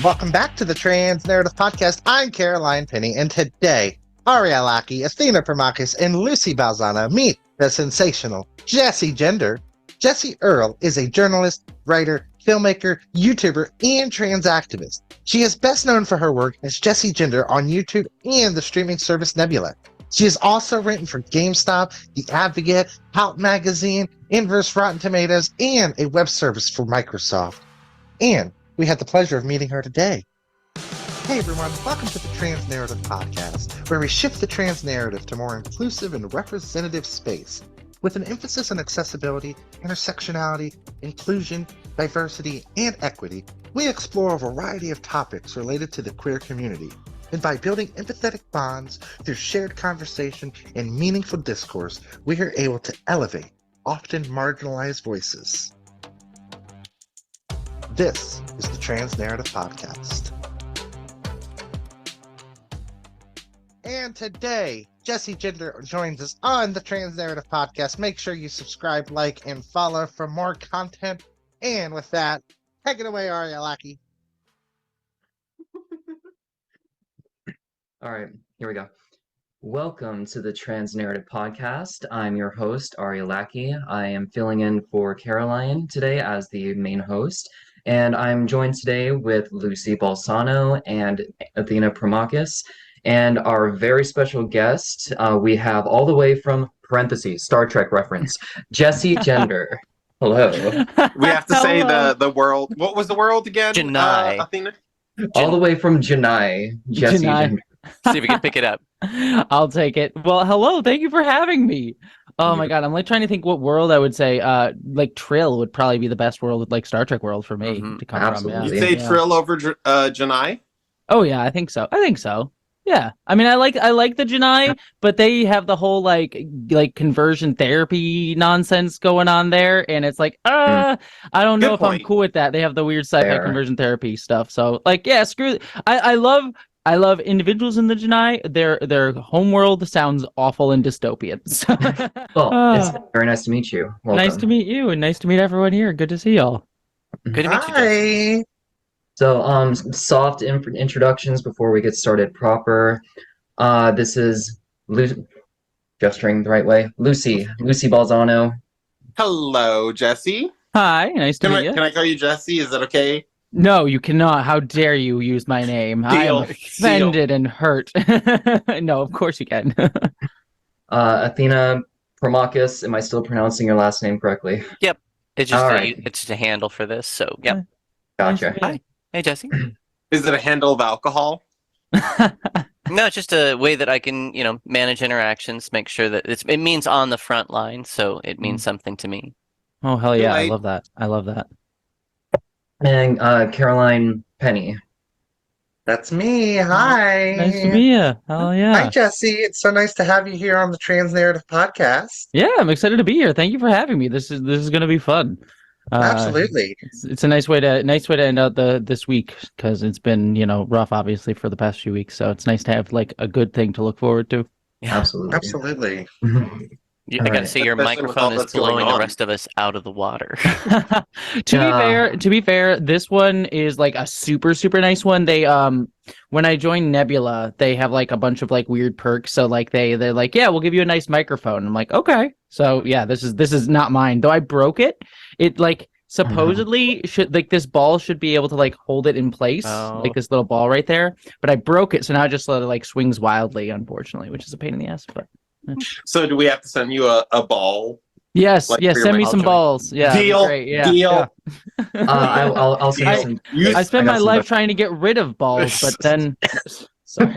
Welcome back to the Trans Narrative Podcast. I'm Caroline Penny, and today, Aria Lackey, Athena Primakis, and Lucy Balzano meet the sensational Jessie Gender. Jessie Earle is a journalist, writer, filmmaker, YouTuber, and trans activist. She is best known for her work as Jessie Gender on YouTube and the streaming service Nebula. She has also written for GameStop, The Advocate, Out Magazine, Inverse Rotten Tomatoes, and a web service for Microsoft. And we had the pleasure of meeting her today. Hey everyone, welcome to the Trans Narrative Podcast, where we shift the trans narrative to more inclusive and representative space, with an emphasis on accessibility, intersectionality, inclusion, diversity, and equity. We explore a variety of topics related to the queer community, and by building empathetic bonds through shared conversation and meaningful discourse, we are able to elevate often marginalized voices. This is the Trans Narrative Podcast. And today, Jessie Gender joins us on the Trans Narrative Podcast. Make sure you subscribe, like, and follow for more content. And with that, take it away, Aria Lackey. All right, here we go. Welcome to the Trans Narrative Podcast. I'm your host, Aria Lackey. I am filling in for Caroline today as the main host. And I'm joined today with Lucy Balzano and Athena Primakis. And our very special guest, we have all the way from parentheses, Star Trek reference, Jessie Gender. Hello. We have to say the world. What was the world again? Janai. Athena? All the way from Janai, Jessie Gender. See if we can pick it up. I'll take it. Well, hello. Thank you for having me. Oh my God. I'm like trying to think what world I would say. Like Trill would probably be the best world, like Star Trek world for me to come Absolutely. from. You say Trill over Janai? Oh yeah, I think so. Yeah. I mean, I like the Janai, but they have the whole like conversion therapy nonsense going on there, and it's like, I don't know if I'm cool with that. They have the weird sci-fi conversion therapy stuff. So like, yeah, screw it. I love individuals in the Janai. Their homeworld sounds awful and dystopian. Well, it's very nice to meet you. Welcome. Nice to meet you, and nice to meet everyone here. Good to see y'all. Good to meet you, Jessie. So, soft introductions before we get started proper. This is gesturing the right way. Lucy Balzano. Hello, Jessie. Hi, nice to meet you. Can I call you Jessie? Is that okay? No, you cannot. How dare you use my name? I am offended and hurt. No, of course you can. Athena Primakis. Am I still pronouncing your last name correctly? Yep. It's just Alright. a handle for this. So yep. Gotcha. Nice. Hey, Jessie. Is it a handle of alcohol? No, it's just a way that I can, manage interactions, make sure that it means on the front line, so it means something to me. Oh hell yeah! Right. I love that. And Caroline Penny. That's me. Hi. Nice to meet you. Hell yeah. Hi, Jessie. It's so nice to have you here on the Trans Narrative Podcast. Yeah, I'm excited to be here. Thank you for having me. This is going to be fun. Absolutely. It's a nice way to end out this week because it's been rough obviously for the past few weeks. So it's nice to have like a good thing to look forward to. Yeah. Absolutely. I gotta say, your Especially with all microphone is that's going blowing the on. rest of us out of the water. To be fair, this one is like a super super nice one. They when I joined Nebula, they have like a bunch of like weird perks. So like they're like, yeah, we'll give you a nice microphone. I'm like, okay. So yeah, this is not mine. Though I broke it. It like supposedly should like this ball should be able to like hold it in place, like this little ball right there. But I broke it, so now it just like swings wildly, unfortunately, which is a pain in the ass. But So do we have to send you a ball? yes, Like, yes, for send me your some joint. balls. Yeah, that'd be Deal. great. Yeah, Deal. yeah. I'll send some. I spent got my some life better- trying to get rid of balls, but then. Sorry.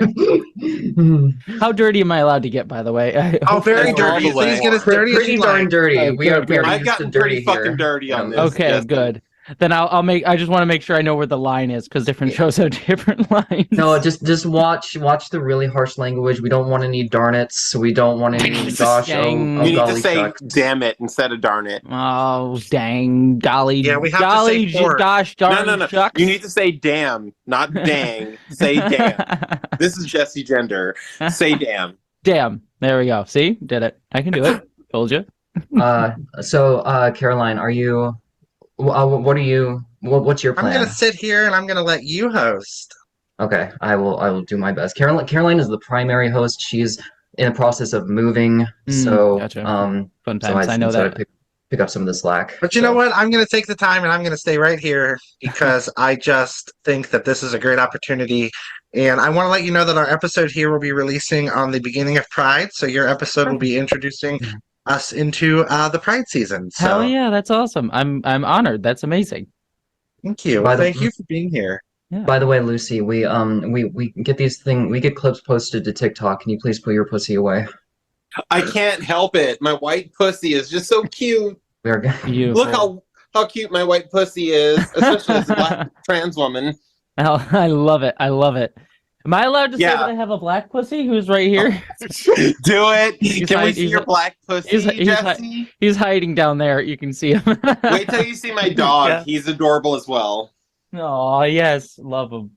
How dirty am I allowed to get, by the way? Oh, very All dirty. the way. Please get as dirty as Pretty you darn like. dirty. Oh, We are good. I've used gotten to pretty dirty fucking here. dirty on this. Okay, Jessie. good. Then I just want to make sure I know where the line is because different shows have different lines. No, just watch the really harsh language. We don't want any darnets. We don't want any gosh. Dang. Oh You need to golly say shucks. damn it instead of darn it. Oh dang, golly! Yeah, we have to golly, say fork. gosh darn No. shucks. You need to say damn, not dang. Say damn. This is Jessie Gender. Say damn. Damn. There we go. See, did it. I can do it. Told you. So Caroline, are you What are you? What's your I'm plan? gonna sit here and I'm gonna let you host. Okay, I will do my best. Caroline is the primary host. She's in the process of moving, so Gotcha. Fun so I times. I know so I that. pick up some of the slack. But you know what? I'm going to take the time and I'm going to stay right here because I just think that this is a great opportunity. And I want to let you know that our episode here will be releasing on the beginning of Pride. So your episode will be introducing us into the Pride season. Hell So yeah, that's awesome. I'm honored. That's amazing. thank you. By Well, the thank you for being here. Yeah. By the way, Lucy, we get we get clips posted to TikTok. Can you please put your pussy away? I can't help it. My white pussy is just so cute. We are Beautiful. Look how cute my white pussy is, especially as a black trans woman. I love it. I love it. Am I allowed to say Yeah. that I have a black pussy who's right here? Do it. Can we see he's- your black pussy, Jesse? He's hiding down there. You can see him. Wait till you see my dog. Yeah. He's adorable as well. Oh yes, love him.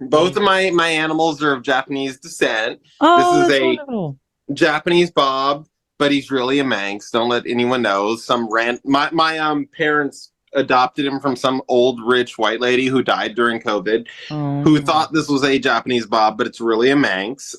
Both of my animals are of Japanese descent. Oh, This is that's a- wonderful. Japanese Bob, but he's really a Manx. Don't let anyone know. My parents adopted him from some old rich white lady who died during COVID, Oh. who thought this was a Japanese Bob, but it's really a Manx.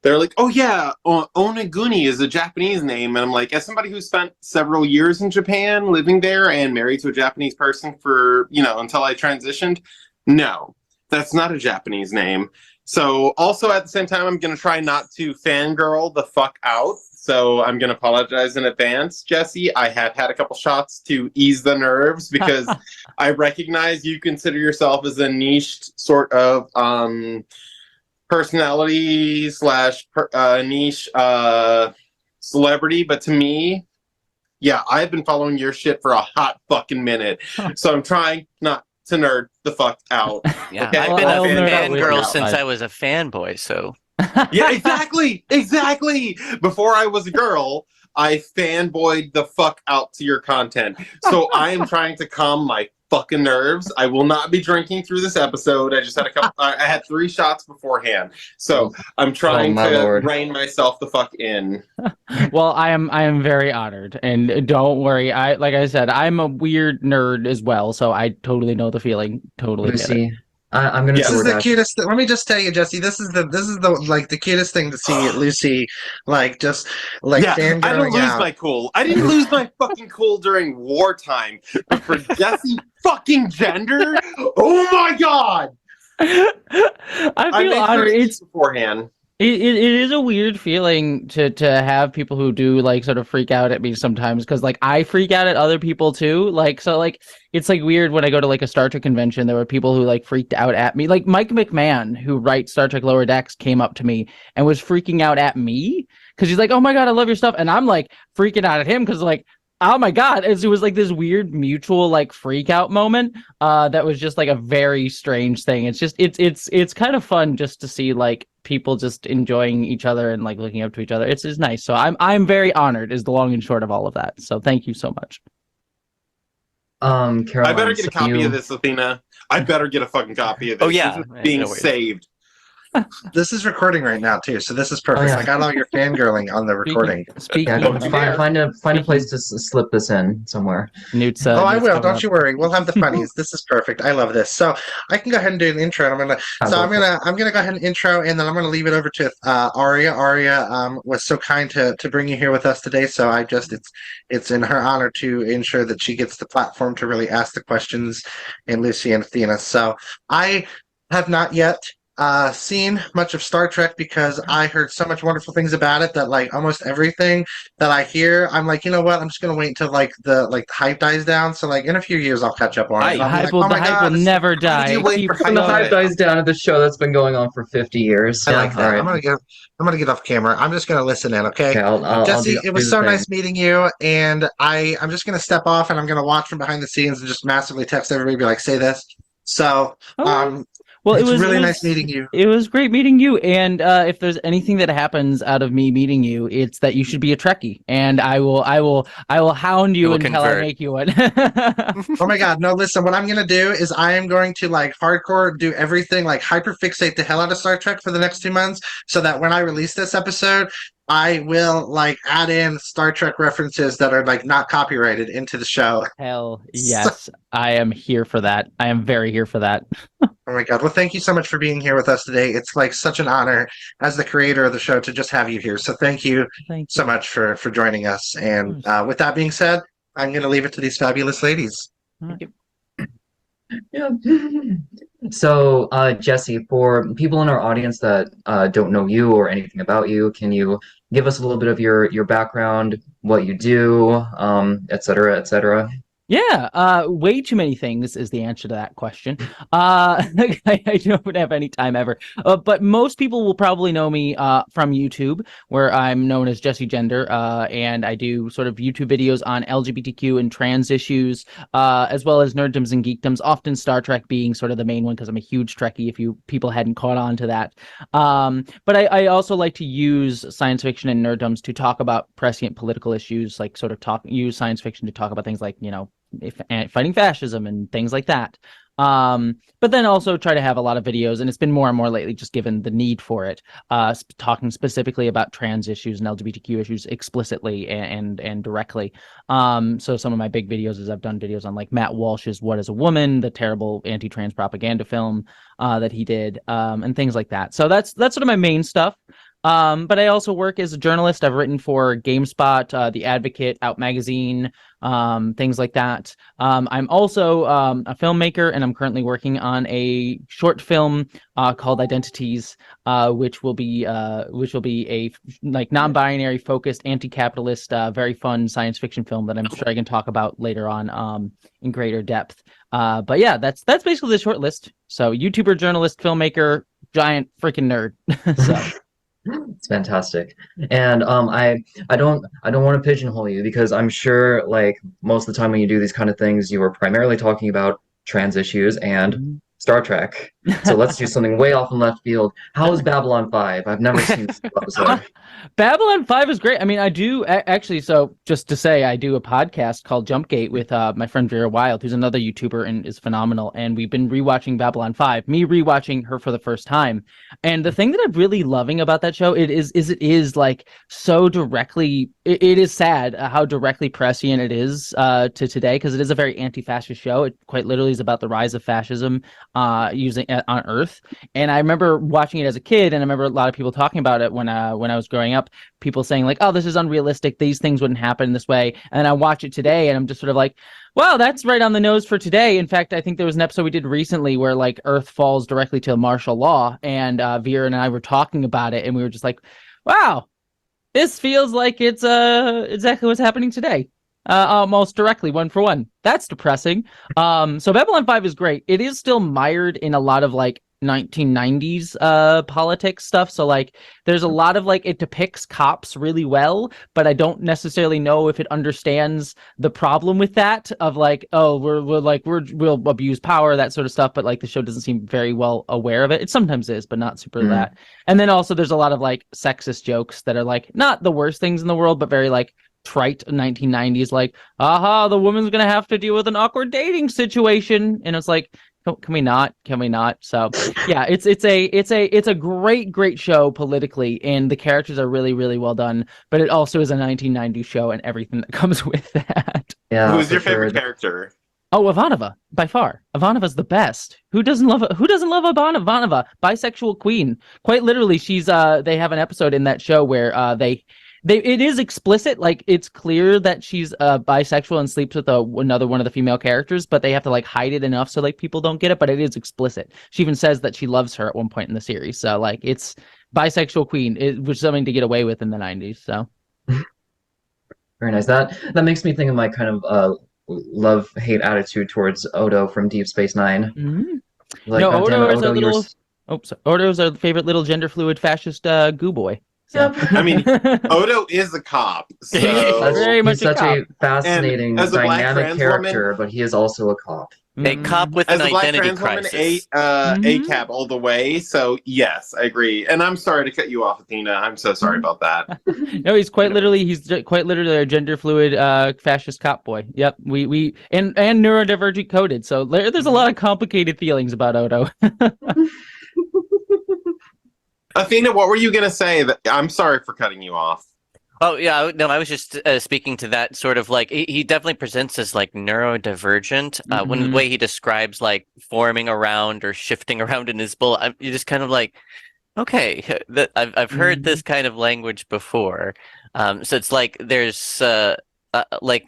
They're like, oh yeah, Oniguni is a Japanese name. And I'm like, as somebody who spent several years in Japan living there and married to a Japanese person for, until I transitioned, no, that's not a Japanese name. So also at the same time, I'm going to try not to fangirl the fuck out. So I'm going to apologize in advance, Jesse. I have had a couple shots to ease the nerves because I recognize you consider yourself as a niche sort of personality / niche celebrity. But to me, yeah, I've been following your shit for a hot fucking minute. So I'm trying not to nerd the fuck out. Yeah, Okay, I've been I'll a nerd out with fangirl you. since I was a fanboy, so Yeah, exactly. Before I was a girl, I fanboyed the fuck out to your content. So I am trying to calm my fucking nerves. I will not be drinking through this episode. I just had I had 3 shots beforehand. So I'm trying my to Lord. rein myself the fuck in. Well, I am very honored, and don't worry. Like I said, I'm a weird nerd as well, so I totally know the feeling. Totally get it. Lucy, I'm gonna Yeah. This is the DoorDash. cutest. Let me just tell you, Jesse. This is the like the cutest thing to see Lucy just Yeah, I don't fangirling lose out. my cool. I didn't lose my fucking cool during wartime. But for Jessie fucking Gender, oh my god! I I feel made sure honored. to eat It's beforehand. it is a weird feeling to have people who do like sort of freak out at me sometimes because like I freak out at other people too. Like so like it's like weird when I go to like a Star Trek convention. There were people who like freaked out at me. Like Mike McMahon, who writes Star Trek Lower Decks, came up to me and was freaking out at me because he's like, "Oh my god, I love your stuff," and I'm like freaking out at him because like, oh my god, it was like this weird mutual like freak out moment that was just like a very strange thing. It's just it's kind of fun just to see like people just enjoying each other and like looking up to each other. It's nice. So I'm very honored is the long and short of all of that. So thank you so much. Caroline, I better get a so copy you- of this, Athena. I better get a fucking copy of this. Oh, yeah. This is being No worries. saved. This is recording right now too, so this is perfect. yeah. I got all your fangirling on the recording. Speaking Yeah, of find a place to slip this in somewhere. Newt's, Oh, I Newt's will. coming Don't up. you worry. We'll have the funnies. This is perfect. I love this. So I can go ahead and do an intro. And I'm gonna go ahead and intro, and then I'm gonna leave it over to Aria. Aria was so kind to bring you here with us today. So it's in her honor to ensure that she gets the platform to really ask the questions in Lucy and Athena. So I have not yet seen much of Star Trek because I heard so much wonderful things about it that like almost everything that I hear, I'm like, you know what? I'm just gonna wait until like the hype dies down. So like in a few years, I'll catch up on it. Hype. I'll be Hype like, will, oh the my hype God, will this- never die. you wait Keep for When the Love hype it. dies down at the show that's been going on for 50 years. I like that. All right. I'm gonna get off camera. I'm just gonna listen in. Okay. Okay, I'll Jesse, do it was the so thing. nice meeting you, and I'm just gonna step off and I'm gonna watch from behind the scenes and just massively text everybody, be like, say this. So, Oh, Well, It's really nice meeting you. It was great meeting you. And if there's anything that happens out of me meeting you, it's that you should be a Trekkie, and I will hound you will until I convert. make you one. Oh my god, no, listen, what I'm gonna do is I am going to like hardcore do everything, like hyperfixate the hell out of Star Trek for the next 2 months, so that when I release this episode, I will like add in Star Trek references that are like not copyrighted into the show. Hell yes, I am here for that. I am very here for that. Oh my god. Well, thank you so much for being here with us today. It's like such an honor as the creator of the show to just have you here. So thank you Thank so you. much for joining us. And course. with that being said, I'm going to leave it to these fabulous ladies. Yeah. So, Jessie, for people in our audience that don't know you or anything about you, can you give us a little bit of your background, what you do, et cetera, et cetera? Yeah, way too many things is the answer to that question. I don't have any time ever. But most people will probably know me from YouTube, where I'm known as Jessie Gender, and I do sort of YouTube videos on LGBTQ and trans issues, as well as nerddoms and geekdoms, often Star Trek being sort of the main one because I'm a huge Trekkie, if you people hadn't caught on to that. But I also like to use science fiction and nerddoms to talk about prescient political issues, like sort of use science fiction to talk about things like, fighting fascism and things like that. But then also try to have a lot of videos, and it's been more and more lately just given the need for it, talking specifically about trans issues and LGBTQ issues explicitly and directly. So some of my big videos is I've done videos on like Matt Walsh's What is a Woman, the terrible anti-trans propaganda film that he did, and things like that. So that's sort of my main stuff. But I also work as a journalist. I've written for GameSpot, The Advocate, Out Magazine, things like that. I'm also a filmmaker, and I'm currently working on a short film called Identities, which will be a like non-binary focused, anti-capitalist, very fun science fiction film that I'm sure I can talk about later on in greater depth. But yeah, that's basically the short list. So YouTuber, journalist, filmmaker, giant freaking nerd. So. It's fantastic. And I don't want to pigeonhole you, because I'm sure like most of the time when you do these kind of things, you are primarily talking about trans issues and Star Trek. So let's do something way off in left field. How is Babylon 5? I've never seen this episode. Babylon 5 is great. I mean, I do actually, so just to say, I do a podcast called Jumpgate with my friend Vera Wild, who's another YouTuber and is phenomenal. And we've been rewatching Babylon 5, me rewatching her for the first time. And the thing that I'm really loving about that show it is like so directly, it is sad how directly prescient it is to today, because it is a very anti-fascist show. It quite literally is about the rise of fascism using on Earth. And I remember watching it as a kid, and I remember a lot of people talking about it when I was growing up, people saying like, oh, this is unrealistic, these things wouldn't happen this way. And I watch it today and I'm just sort of like, wow, that's right on the nose for today. In fact, I think there was an episode we did recently where like Earth falls directly to martial law, and Vera and I were talking about it, and we were just like, wow, this feels like it's exactly what's happening today. Almost directly, one for one. That's depressing. So Babylon 5 is great. It is still mired in a lot of like 1990s politics stuff. So like there's a lot of like, it depicts cops really well, but I don't necessarily know if it understands the problem with that of like, oh, we'll abuse power, that sort of stuff. But like the show doesn't seem very well aware of it. It sometimes is, but not super that. And then also there's a lot of like sexist jokes that are like not the worst things in the world, but very like trite 1990s, like, aha, the woman's gonna have to deal with an awkward dating situation, and it's like, can we not? So yeah, it's a great show politically, and the characters are really, really well done, but it also is a 1990s show and everything that comes with that. Yeah. Who's your favorite character? Oh, Ivanova, by far. Ivanova's the best. Who doesn't love Ivanova? Bisexual queen. Quite literally, she's they have an episode in that show where it is explicit, like it's clear that she's bisexual and sleeps with another one of the female characters, but they have to like hide it enough so like people don't get it, but it is explicit. She even says that she loves her at one point in the series. So like it's bisexual queen, which is something to get away with in the 90s. So very nice. That makes me think of my kind of love-hate attitude towards Odo from Deep Space Nine. Like, no, Odo is a little Odo's our favorite little gender fluid fascist goo boy. So. I mean, Odo is a cop, so very much he's such a fascinating, as a black dynamic trans character, woman, but he is also a cop. A cop with As an a black identity trans woman, crisis. ACAB all the way. So yes, I agree. And I'm sorry to cut you off, Athena. I'm so sorry about that. No, he's quite literally a gender fluid fascist cop boy. Yep. We and neurodivergent coded. So there's a lot of complicated feelings about Odo. Athena, what were you gonna say? I'm sorry for cutting you off. Oh yeah, no, I was just speaking to that sort of like he definitely presents as like neurodivergent. When the way he describes like forming around or shifting around in his bull, you're just kind of like, okay, I've heard this kind of language before. So it's like there's like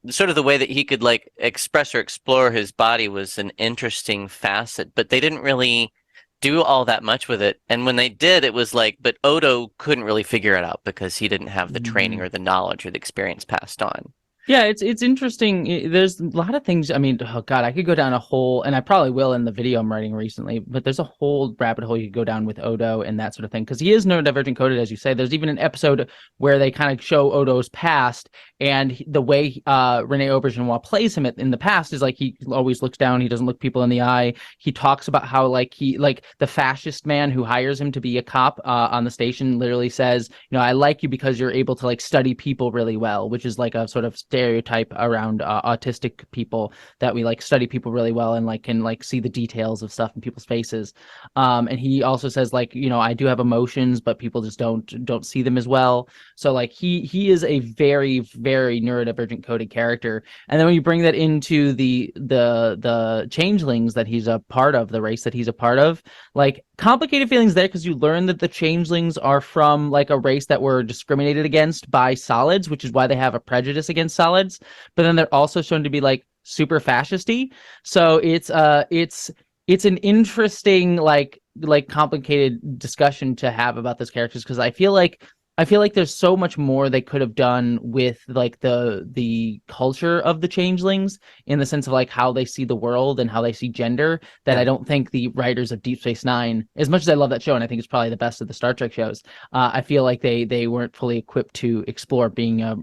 sort of the way that he could like express or explore his body was an interesting facet, but they didn't really do all that much with it. And when they did, it was like, but Odo couldn't really figure it out because he didn't have the training or the knowledge or the experience passed on. Yeah, it's interesting. There's a lot of things. I mean, oh God, I could go down a whole, and I probably will in the video I'm writing recently, but there's a whole rabbit hole you could go down with Odo and that sort of thing. Because he is neurodivergent coded, as you say. There's even an episode where they kind of show Odo's past, and the way Rene Auberjonois plays him in the past is like he always looks down, he doesn't look people in the eye. He talks about how like the fascist man who hires him to be a cop on the station literally says, you know, I like you because you're able to like study people really well, which is like a sort of stereotype around autistic people, that we like study people really well and like can like see the details of stuff in people's faces. And he also says like, you know, I do have emotions, but people just don't see them as well. So like he is a very, very neurodivergent coded character. And then when you bring that into the changelings that he's a part of, the race that he's a part of, like complicated feelings there, because you learn that the changelings are from like a race that were discriminated against by solids, which is why they have a prejudice against solids. But then they're also shown to be like super fascisty. So it's an interesting like complicated discussion to have about those characters, because I feel like there's so much more they could have done with like the culture of the changelings, in the sense of like how they see the world and how they see gender, that I don't think the writers of Deep Space Nine, as much as I love that show and I think it's probably the best of the Star Trek shows, I feel like they weren't fully equipped to explore, being a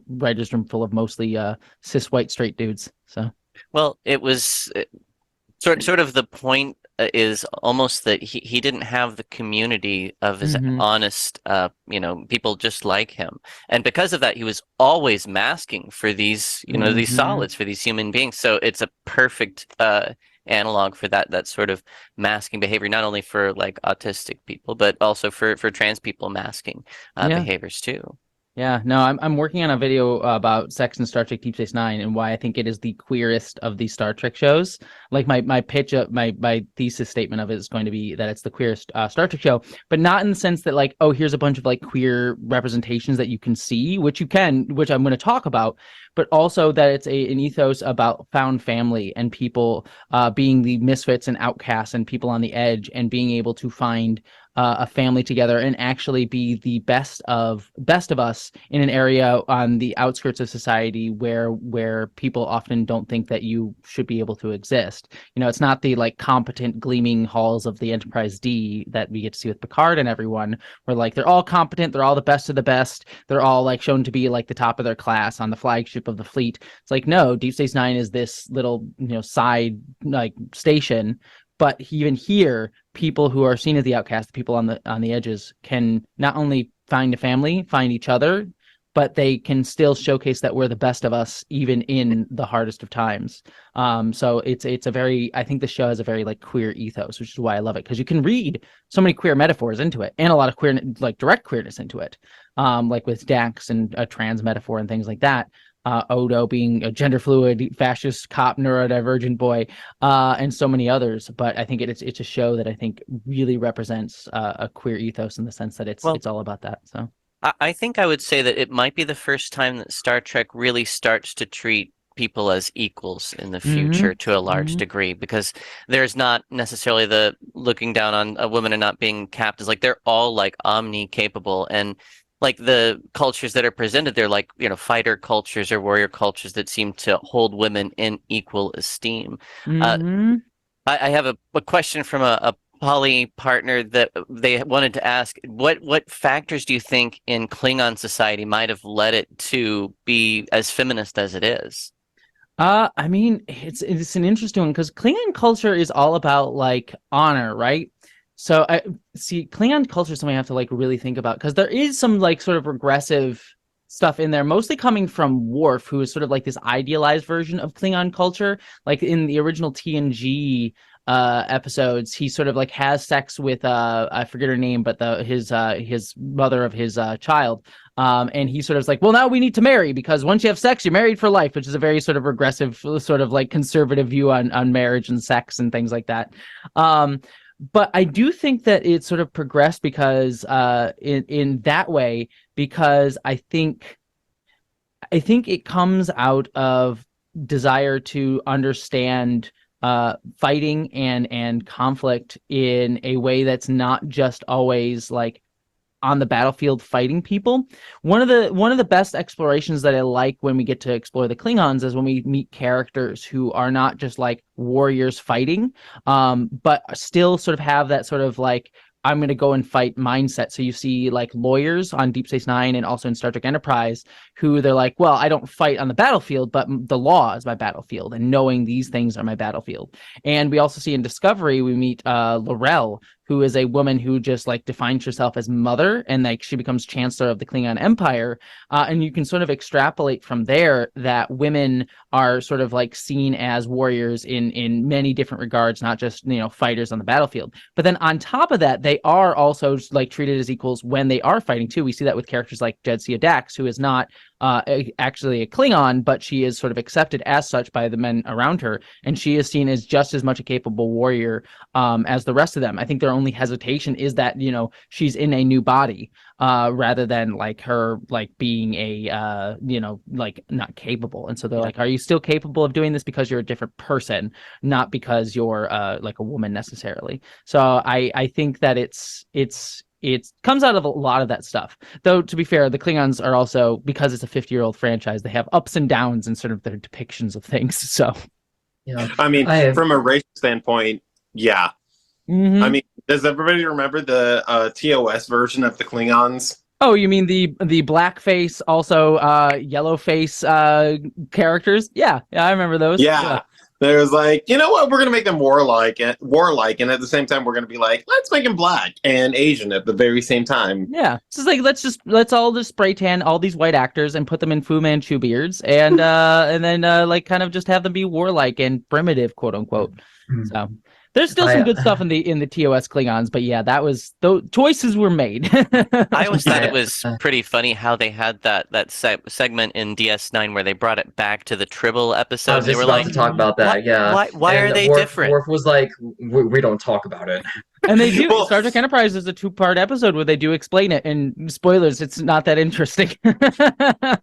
writer's room full of mostly cis white straight dudes. So Well, it was sort of the point is almost that he didn't have the community of his honest people just like him, and because of that he was always masking for these these solids, for these human beings. So it's a perfect analog for that sort of masking behavior, not only for like autistic people but also for trans people masking behaviors too. Yeah, no, I'm working on a video about sex in Star Trek Deep Space Nine and why I think it is the queerest of these Star Trek shows. Like my pitch, my thesis statement of it is going to be that it's the queerest Star Trek show, but not in the sense that like, oh, here's a bunch of like queer representations that you can see, which I'm going to talk about, but also that it's an ethos about found family and people being the misfits and outcasts and people on the edge, and being able to find a family together and actually be the best of us in an area on the outskirts of society where people often don't think that you should be able to exist. You know, it's not the like competent gleaming halls of the Enterprise D that we get to see with Picard and everyone, where like they're all competent, they're all the best of the best, they're all like shown to be like the top of their class on the flagship of the fleet. It's like, no, Deep Space Nine is this little side like station. But even here, people who are seen as the outcast, the people on the edges, can not only find a family, find each other, but they can still showcase that we're the best of us, even in the hardest of times. So it's a very, I think the show has a very like queer ethos, which is why I love it, because you can read so many queer metaphors into it, and a lot of queer, like direct queerness into it, like with Dax and a trans metaphor and things like that. Odo being a gender fluid, fascist cop, neurodivergent boy, and so many others. But I think it's a show that I think really represents a queer ethos, in the sense that it's all about that. So I think I would say that it might be the first time that Star Trek really starts to treat people as equals in the future to a large degree, because there's not necessarily the looking down on a woman and not being capped. It's like they're all like omni capable, and like the cultures that are presented, they're like, fighter cultures or warrior cultures that seem to hold women in equal esteem. I have a question from a poly partner that they wanted to ask. What factors do you think in Klingon society might have led it to be as feminist as it is? I mean, it's an interesting one because Klingon culture is all about like honor, right? So I see Klingon culture is something I have to like really think about because there is some like sort of regressive stuff in there, mostly coming from Worf, who is sort of like this idealized version of Klingon culture. Like in the original TNG episodes, he sort of like has sex with I forget her name, but his mother of his child. And he sort of is like, well, now we need to marry because once you have sex, you're married for life, which is a very sort of regressive, sort of like conservative view on marriage and sex and things like that. But I do think that it sort of progressed because in that way, because I think it comes out of desire to understand fighting and conflict in a way that's not just always like on the battlefield fighting people. One of the best explorations that I like when we get to explore the Klingons is when we meet characters who are not just like warriors fighting, but still sort of have that sort of like I'm going to go and fight mindset. So you see like lawyers on Deep Space Nine and also in Star Trek Enterprise who they're like, well, I don't fight on the battlefield, but the law is my battlefield and knowing these things are my battlefield. And we also see in Discovery, we meet L'Rell, who is a woman who just like defines herself as mother and like she becomes chancellor of the Klingon Empire. And you can sort of extrapolate from there that women are sort of like seen as warriors in many different regards, not just, fighters on the battlefield. But then on top of that, they are also like treated as equals when they are fighting too. We see that with characters like Jadzia Dax, who is not actually a Klingon, but she is sort of accepted as such by the men around her, and she is seen as just as much a capable warrior as the rest of them. I think their only hesitation is that she's in a new body rather than like her like being a like not capable, and so they're like, are you still capable of doing this because you're a different person, not because you're like a woman necessarily. So I think that it comes out of a lot of that stuff. Though, to be fair, the Klingons are also, because it's a 50-year-old franchise, they have ups and downs in sort of their depictions of things. So, Yeah. I mean, from a racial standpoint, yeah. Mhm. I mean, does everybody remember the TOS version of the Klingons? Oh, you mean the blackface, also yellowface characters? Yeah, I remember those. Yeah. There's like, you know what? We're gonna make them warlike, and at the same time, we're gonna be like, let's make them black and Asian at the very same time. Yeah, it's just like let's all just spray tan all these white actors and put them in Fu Manchu beards and then like kind of just have them be warlike and primitive, quote unquote. So there's still some good stuff in the TOS Klingons, but yeah, those choices were made. I always thought it was pretty funny how they had that segment in DS9 where they brought it back to the Tribble episode. I was They just were about like, to talk about that. why And are they Worf, different? Worf was like, we don't talk about it. And they do. Well, Star Trek Enterprise is a 2-part episode where they do explain it. And spoilers, it's not that interesting.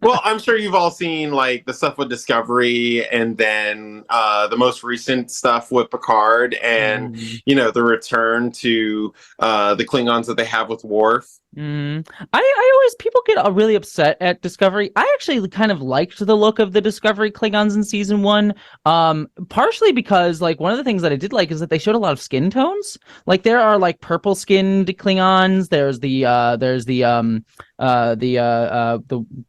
Well, I'm sure you've all seen like the stuff with Discovery, and then the most recent stuff with Picard, and the return to the Klingons that they have with Worf. I always, people get really upset at Discovery. I actually kind of liked the look of the Discovery Klingons in season 1, partially because like one of the things that I did like is that they showed a lot of skin tones. Like there are like purple skinned Klingons. There's the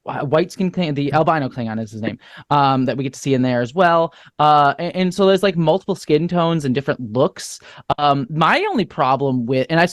white skin Klingon, the albino Klingon is his name, that we get to see in there as well. And so there's like multiple skin tones and different looks. My only problem with, and I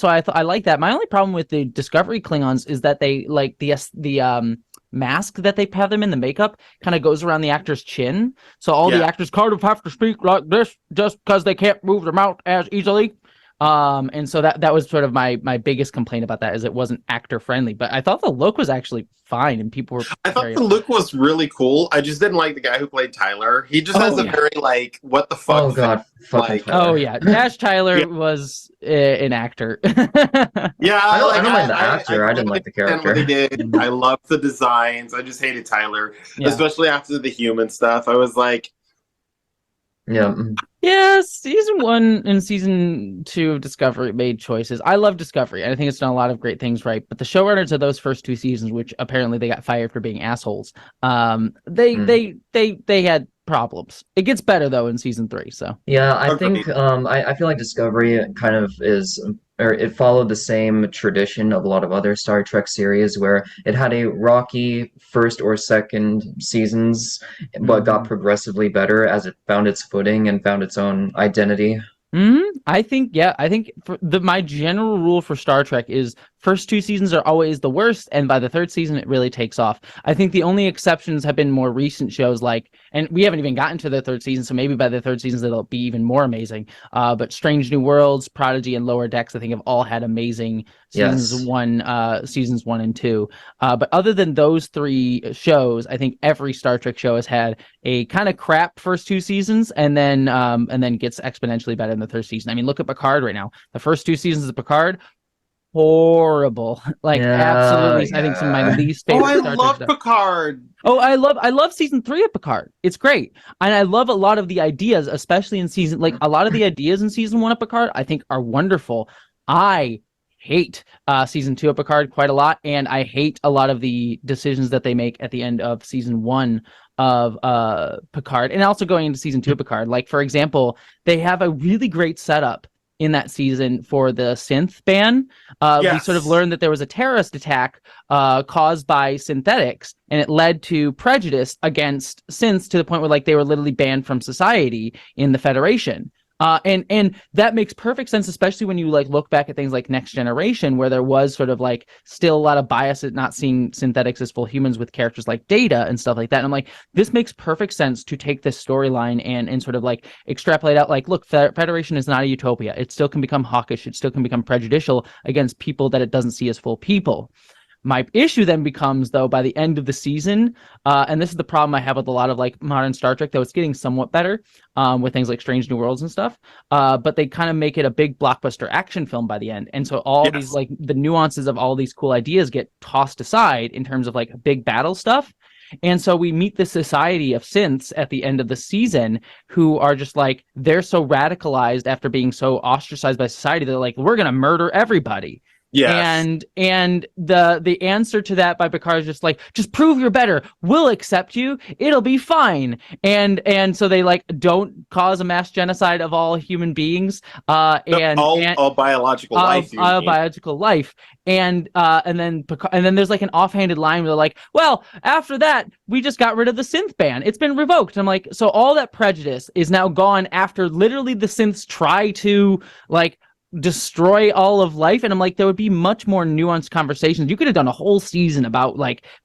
like that. My only problem with the Discovery Klingons is that they like the mask that they have them in, the makeup kind of goes around the actor's chin. So all the actors kind of have to speak like this just because they can't move their mouth as easily. And so that was sort of my biggest complaint about that, is it wasn't actor friendly, but I thought the look was actually fine and people were I thought the look was really cool. I just didn't like the guy who played Tyler. He just has a very like, what the fuck? Oh god, like, Tyler. Oh yeah, Dash Tyler was an actor. Yeah, I don't mind the actor. I didn't like the character. What he did. I loved the designs. I just hated Tyler, especially after the human stuff. I was like, Yeah, season 1 and season 2 of Discovery made choices. I love Discovery. I think it's done a lot of great things right. But the showrunners of those first 2 seasons, which apparently they got fired for being assholes, they had problems. It gets better though in season 3. So Yeah, I Agreed. think I feel like Discovery kind of is, or it followed the same tradition of a lot of other Star Trek series where it had a rocky first or second seasons, but got progressively better as it found its footing and found its own identity. I think for my general rule for Star Trek is first 2 seasons are always the worst, and by the 3rd season it really takes off. I think the only exceptions have been more recent shows and we haven't even gotten to the 3rd season, so maybe by the 3rd season it'll be even more amazing. But Strange New Worlds, Prodigy, and Lower Decks I think have all had amazing seasons Yes. 1 and 2. But other than those 3 shows, I think every Star Trek show has had a kind of crap first 2 seasons and then gets exponentially better in the 3rd season. I mean, look at Picard right now. The first 2 seasons of Picard, horrible. Absolutely, I think some of my Yeah. least Oh, favorite I Star Trek love stuff. Picard. Oh, I love season 3 of Picard. It's great. And I love a lot of the ideas, especially in a lot of the ideas in season 1 of Picard, I think are wonderful. I hate season 2 of Picard quite a lot, and I hate a lot of the decisions that they make at the end of season 1 of Picard, and also going into season 2 of Picard. Like, for example, they have a really great setup in that season for the synth ban. We sort of Yes. learned that there was a terrorist attack caused by synthetics, and it led to prejudice against synths to the point where they were literally banned from society in the Federation. And that makes perfect sense, especially when you look back at things like Next Generation, where there was sort of still a lot of bias at not seeing synthetics as full humans with characters like Data and stuff like that. And I'm like, this makes perfect sense to take this storyline and sort of extrapolate out look, Federation is not a utopia. It still can become hawkish. It still can become prejudicial against people that it doesn't see as full people. My issue then becomes, though, by the end of the season, and this is the problem I have with a lot of modern Star Trek, though it's getting somewhat better with things like Strange New Worlds and stuff, but they kind of make it a big blockbuster action film by the end. And so all these, the nuances of all these cool ideas get tossed aside in terms of big battle stuff. And so we meet the society of synths at the end of the season who are just they're so radicalized after being so ostracized by society. They're we're going to murder everybody. Yes. And the answer to that by Picard is just prove you're better. We'll accept you. It'll be fine. And so they don't cause a mass genocide of all human beings. All biological life. All biological life. And then there's an offhanded line where they're well, after that, we just got rid of the synth ban. It's been revoked. I'm so all that prejudice is now gone after literally the synths try to destroy all of life. And I'm there would be much more nuanced conversations. You could have done a whole season about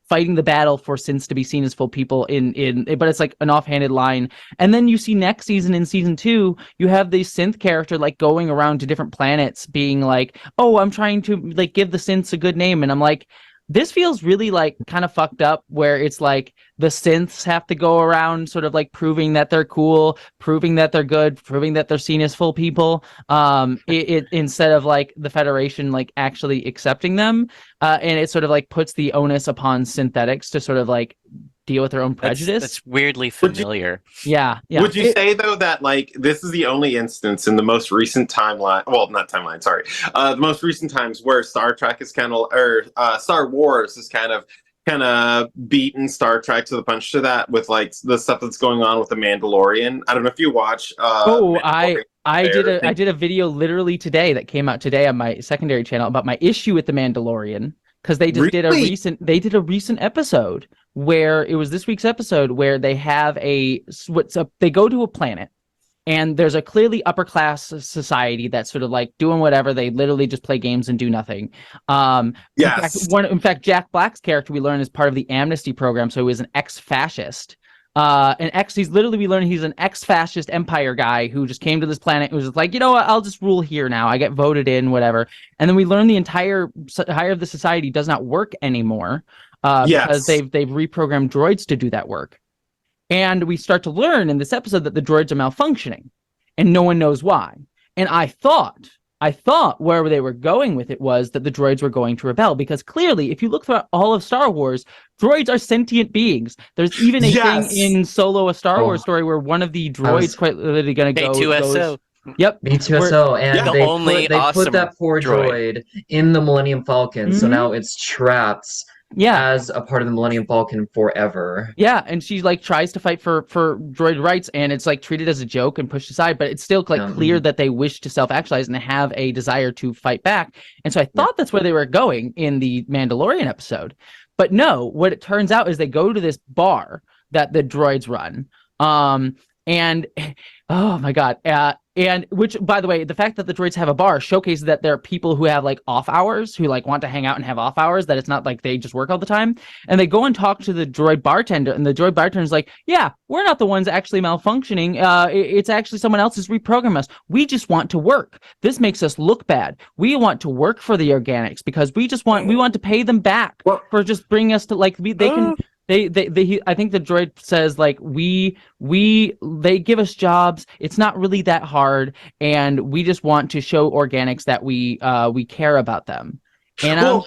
fighting the battle for synths to be seen as full people but it's an offhanded line. And then you see next season, in season 2, you have the synth character going around to different planets being oh, I'm trying to give the synths a good name. And I'm this feels really kind of fucked up, where it's the synths have to go around sort of proving that they're cool, proving that they're good, proving that they're seen as full people, instead of the Federation actually accepting them. And it sort of puts the onus upon synthetics to sort of deal with their own prejudice. That's weirdly familiar. Yeah. Would you say though that this is the only instance in the most recent timeline? Well, not timeline. Sorry, the most recent times where Star Trek is Star Wars is kind of beaten Star Trek to the punch to that with the stuff that's going on with the Mandalorian. I don't know if you watch. I did a video literally today that came out today on my secondary channel about my issue with the Mandalorian, because they just did a recent episode where it was this week's episode where they have they go to a planet, and there's a clearly upper class society that's sort of doing whatever. They literally just play games and do nothing. Yes. In fact, Jack Black's character we learn is part of the amnesty program, so he was an ex-fascist. We learn he's an ex-fascist empire guy who just came to this planet and was just you know what, I'll just rule here now. I get voted in, whatever. And then we learn the entire of the society does not work anymore. Because they've reprogrammed droids to do that work. And we start to learn in this episode that the droids are malfunctioning, and no one knows why. And I thought where they were going with it was that the droids were going to rebel, because clearly, if you look throughout all of Star Wars, droids are sentient beings. There's even a thing in Solo, a Star Wars story, where one of the droids quite literally going to go. B2SO. Yep. B2SO, and they put that poor droid droid in the Millennium Falcon, so now it's trapped Yeah. as a part of the Millennium Falcon forever. Yeah, and she like tries to fight for droid rights, and it's like treated as a joke and pushed aside. But it's still like clear that they wish to self-actualize and have a desire to fight back. And so I thought that's where they were going in the Mandalorian episode. But no, what it turns out is they go to this bar that the droids run. And oh my god, and which, by the way, the fact that the droids have a bar showcases that there are people who have like off hours, who like want to hang out and have off hours, that it's not like they just work all the time. And they go and talk to the droid bartender, and the droid bartender is like, yeah, we're not the ones actually malfunctioning. It's actually someone else has reprogrammed us. We just want to work. This makes us look bad. We want to work for the organics because we want to pay them back for just bringing us to like, they can... I think the droid says like they give us jobs. It's not really that hard, and we just want to show organics that we care about them. And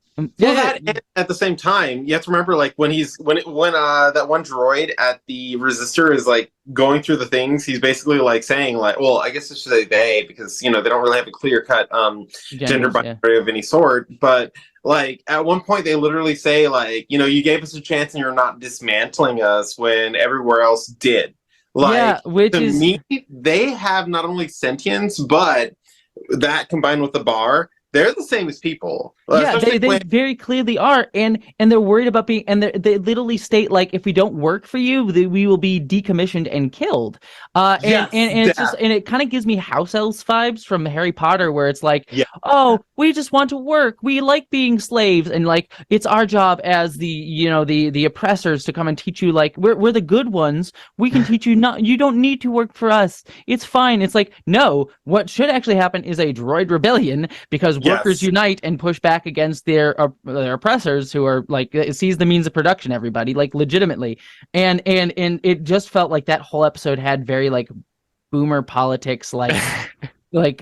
at the same time, you have to remember, like when that one droid at the resistor is like going through the things, he's basically like saying like, well, I guess I should say they, because they don't really have a clear cut gender binary of any sort, but. Like, at one point, they literally say, like, you gave us a chance and you're not dismantling us when everywhere else did. Like, to me, they have not only sentience, but that combined with the bar, they're the same as people. Yeah, they very clearly are, and they're worried about being, and they literally state like, if we don't work for you, we will be decommissioned and killed. And it's just, and it kind of gives me House Elves vibes from Harry Potter, where it's like, oh, we just want to work, we like being slaves, and like it's our job as the oppressors to come and teach you, like we're the good ones, we can teach you, not, you don't need to work for us, it's fine. It's like, no, what should actually happen is a droid rebellion, because workers unite and push back against their oppressors, who are like, seize the means of production, everybody, like legitimately. And it just felt like that whole episode had very like boomer politics, like like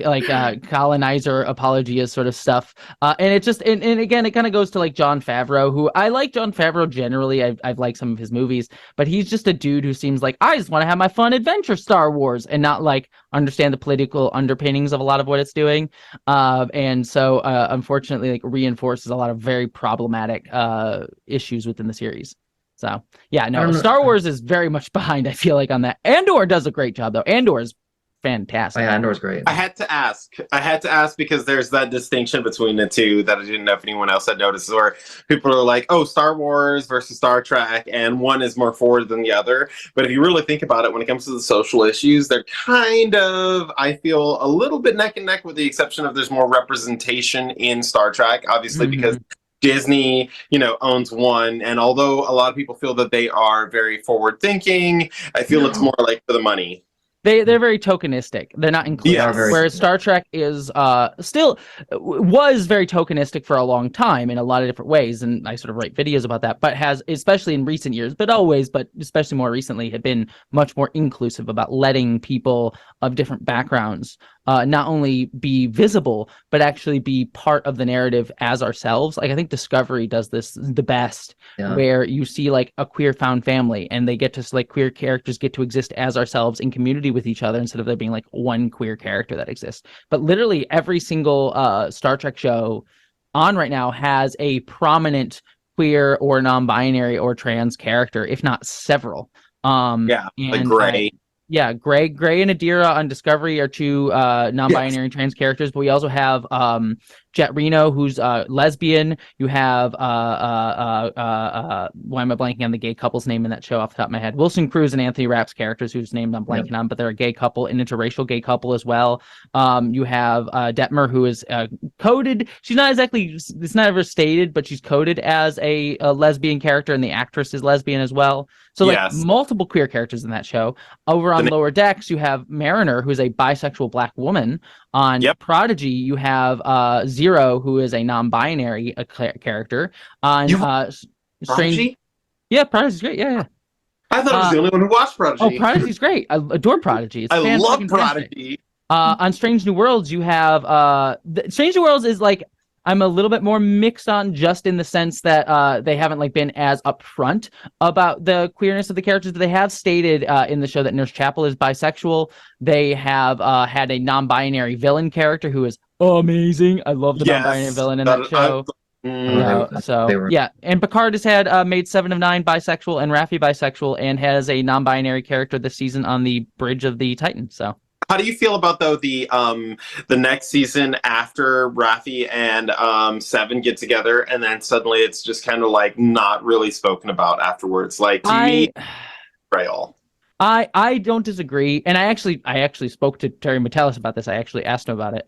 colonizer apologia sort of stuff, and it just and again, it kind of goes to like Jon Favreau, who I like. Jon Favreau generally, I've liked some of his movies, but he's just a dude who seems like, I just want to have my fun adventure Star Wars and not like understand the political underpinnings of a lot of what it's doing, and so unfortunately like reinforces a lot of very problematic issues within the series. So yeah, no, Star Wars is very much behind, I feel like, on that. Andor does a great job though. Andor is fantastic. Oh, yeah, Andor's great. I had to ask because there's that distinction between the two that I didn't know if anyone else had noticed, where people are like, oh, Star Wars versus Star Trek, and one is more forward than the other. But if you really think about it, when it comes to the social issues, they're kind of, I feel, a little bit neck and neck, with the exception of there's more representation in Star Trek, obviously, because Disney, owns one, and although a lot of people feel that they are very forward thinking, I feel it's more like for the money. They're very tokenistic. They're not inclusive. Yes. Whereas Star Trek is still was very tokenistic for a long time in a lot of different ways, and I sort of write videos about that. But has, especially in recent years, but especially more recently, had been much more inclusive about letting people of different backgrounds not only be visible, but actually be part of the narrative as ourselves. Like, I think Discovery does this the best, where you see like a queer found family, and they get to, like, queer characters get to exist as ourselves in community with each other, instead of there being like one queer character that exists. But literally every single Star Trek show on right now has a prominent queer or non-binary or trans character, if not several. Like Gray. Gray and Adira on Discovery are two non-binary and trans characters, but we also have Jet Reno, who's lesbian. You have why am I blanking on the gay couple's name in that show off the top of my head? Wilson Cruz and Anthony Rapp's characters, whose names I'm blanking on, but they're a gay couple, an interracial gay couple as well. You have Detmer, who is coded. She's not exactly, it's not ever stated, but she's coded as a lesbian character, and the actress is lesbian as well. So like multiple queer characters in that show. Over on Lower Decks, you have Mariner, who's a bisexual black woman. On Prodigy, you have Zero, who is a non-binary character. On Prodigy? Yeah, Prodigy's great. Yeah. I thought I was the only one who watched Prodigy. Oh, Prodigy's great. I adore Prodigy. I love Prodigy. On Strange New Worlds, you have Strange New Worlds is like, I'm a little bit more mixed on, just in the sense that they haven't like been as upfront about the queerness of the characters. They have stated in the show that Nurse Chapel is bisexual. They have had a non-binary villain character who is amazing. I love the non-binary villain in that show. Mm. They were Yeah, and Picard has had made 7 of 9 bisexual and Raffi bisexual, and has a non-binary character this season on the bridge of the Titan. So How do you feel about though the next season after Raffi and Seven get together, and then suddenly it's just kind of like not really spoken about afterwards? Like, do you need betrayal? I don't disagree, and I actually spoke to Terry Metalis about this. I actually asked him about it.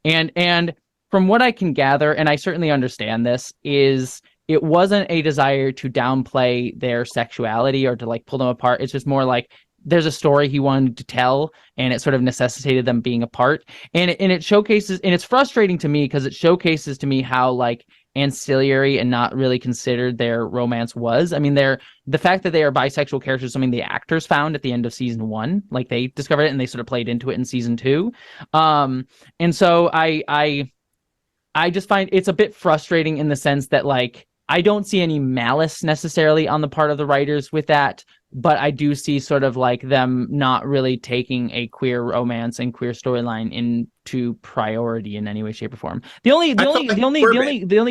And from what I can gather, and I certainly understand this, is it wasn't a desire to downplay their sexuality or to like pull them apart. It's just more like there's a story he wanted to tell, and it sort of necessitated them being apart. And it showcases, and it's frustrating to me because it showcases to me how like ancillary and not really considered their romance was. I mean, the fact that they are bisexual characters is something the actors found at the end of season 1. Like they discovered it and they sort of played into it in season 2. And so I just find it's a bit frustrating in the sense that like I don't see any malice necessarily on the part of the writers with that, but I do see sort of like them not really taking a queer romance and queer storyline into priority in any way, shape, or form. The only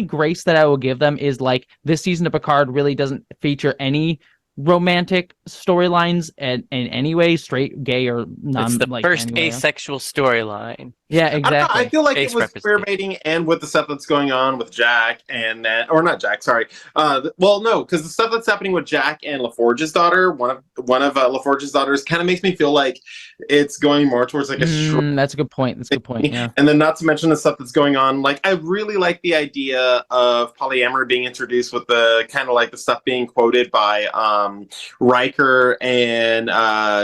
grace that I will give them is like this season of Picard really doesn't feature any romantic storylines in any way, straight, gay, or non. It's the like, first anyway. asexual storyline. Yeah, I don't know, exactly. I feel like it Ace was representation. queerbaiting, and with the stuff that's going on with Jack and that, or not Jack, sorry. Well, no, because the stuff that's happening with Jack and LaForge's daughter, one of LaForge's daughters, kind of makes me feel like it's going more towards like a That's a good point. That's a good point. Yeah. And then not to mention the stuff that's going on. Like, I really like the idea of polyamory being introduced with the kind of like the stuff being quoted by Riker and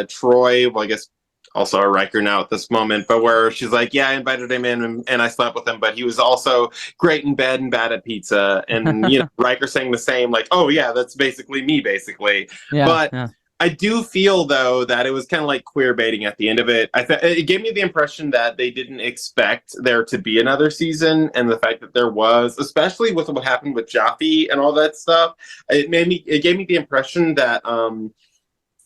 Troy. Well, I guess also a Riker now at this moment, but where she's like, yeah, I invited him in and I slept with him, but he was also great in bed and bad at pizza. And, you know, Riker saying the same, like, oh, yeah, that's basically me, basically. Yeah. But yeah. I do feel, though, that it was kind of like queer baiting at the end of it. It gave me the impression that they didn't expect there to be another season, and the fact that there was, especially with what happened with Jaffe and all that stuff, it gave me the impression that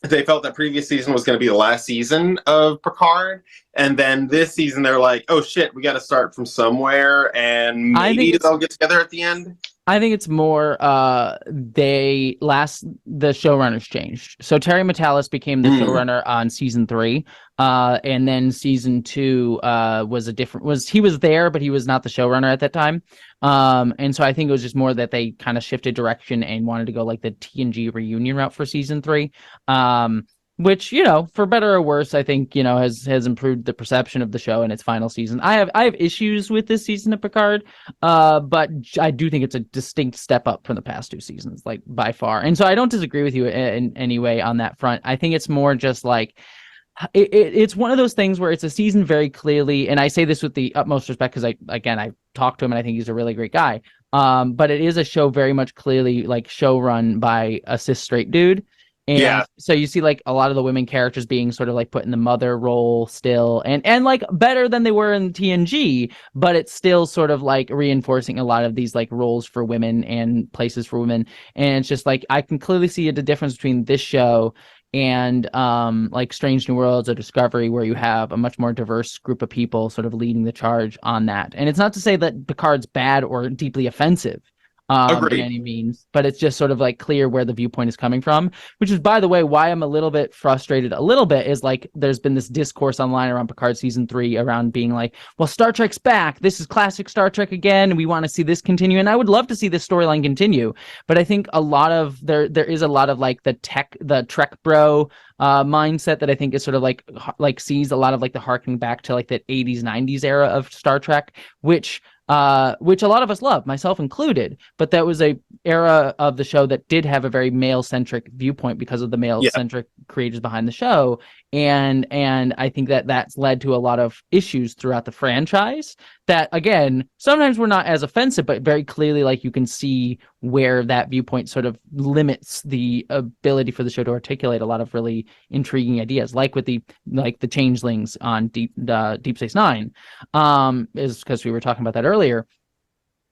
they felt that previous season was going to be the last season of Picard, and then this season they're like, oh shit, we got to start from somewhere, and maybe they'll get together at the end. I think it's more the showrunners changed. So Terry Metalis became the showrunner on season 3. And then season 2 he was there, but he was not the showrunner at that time. And so I think it was just more that they kind of shifted direction and wanted to go like the TNG reunion route for season 3. Which, you know, for better or worse, I think, you know, has improved the perception of the show in its final season. I have issues with this season of Picard, but I do think it's a distinct step up from the past 2 seasons, like by far. And so I don't disagree with you in any way on that front. I think it's more just like it's one of those things where it's a season very clearly, and I say this with the utmost respect because I talked to him and I think he's a really great guy. But it is a show very much clearly like show run by a cis straight dude. And so you see like a lot of the women characters being sort of like put in the mother role still and like better than they were in TNG, but it's still sort of like reinforcing a lot of these like roles for women and places for women. And it's just like I can clearly see the difference between this show and like Strange New Worlds or Discovery, where you have a much more diverse group of people sort of leading the charge on that. And it's not to say that Picard's bad or deeply offensive. In any means, but it's just sort of like clear where the viewpoint is coming from, which is, by the way, why I'm a little bit frustrated is like there's been this discourse online around Picard season 3 around being like, well, Star Trek's back, this is classic Star Trek again, and we want to see this continue, and I would love to see this storyline continue, but I think a lot of there is a lot of like the Trek bro mindset that I think is sort of like sees a lot of like the harkening back to like the 80s 90s era of Star Trek, which a lot of us love, myself included, but that was a era of the show that did have a very male-centric viewpoint because of the male-centric creators behind the show, and I think that that's led to a lot of issues throughout the franchise that, again, sometimes were not as offensive, but very clearly like you can see where that viewpoint sort of limits the ability for the show to articulate a lot of really intriguing ideas, like with the changelings on Deep Space Nine, is because we were talking about that earlier.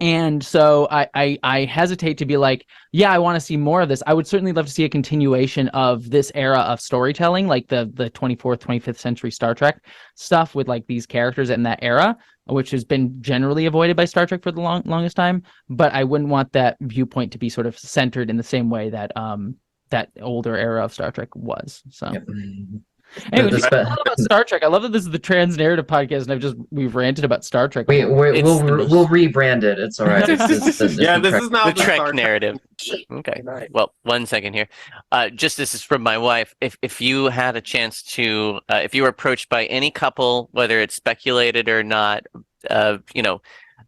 And so I hesitate to be like, yeah, I want to see more of this. I would certainly love to see a continuation of this era of storytelling, like the 24th, 25th century Star Trek stuff with like these characters in that era, which has been generally avoided by Star Trek for the longest time. But I wouldn't want that viewpoint to be sort of centered in the same way that that older era of Star Trek was. So. Yep. Anyway, The- the spe- about Star Trek. I love that this is the trans narrative podcast, and we've ranted about Star Trek. we'll It's the most- we'll rebrand it. It's all right. Yeah, this is now The Trek Star narrative. Okay. Well, 1 second here. Just this is from my wife. If you had a chance to, if you were approached by any couple, whether it's speculated or not, for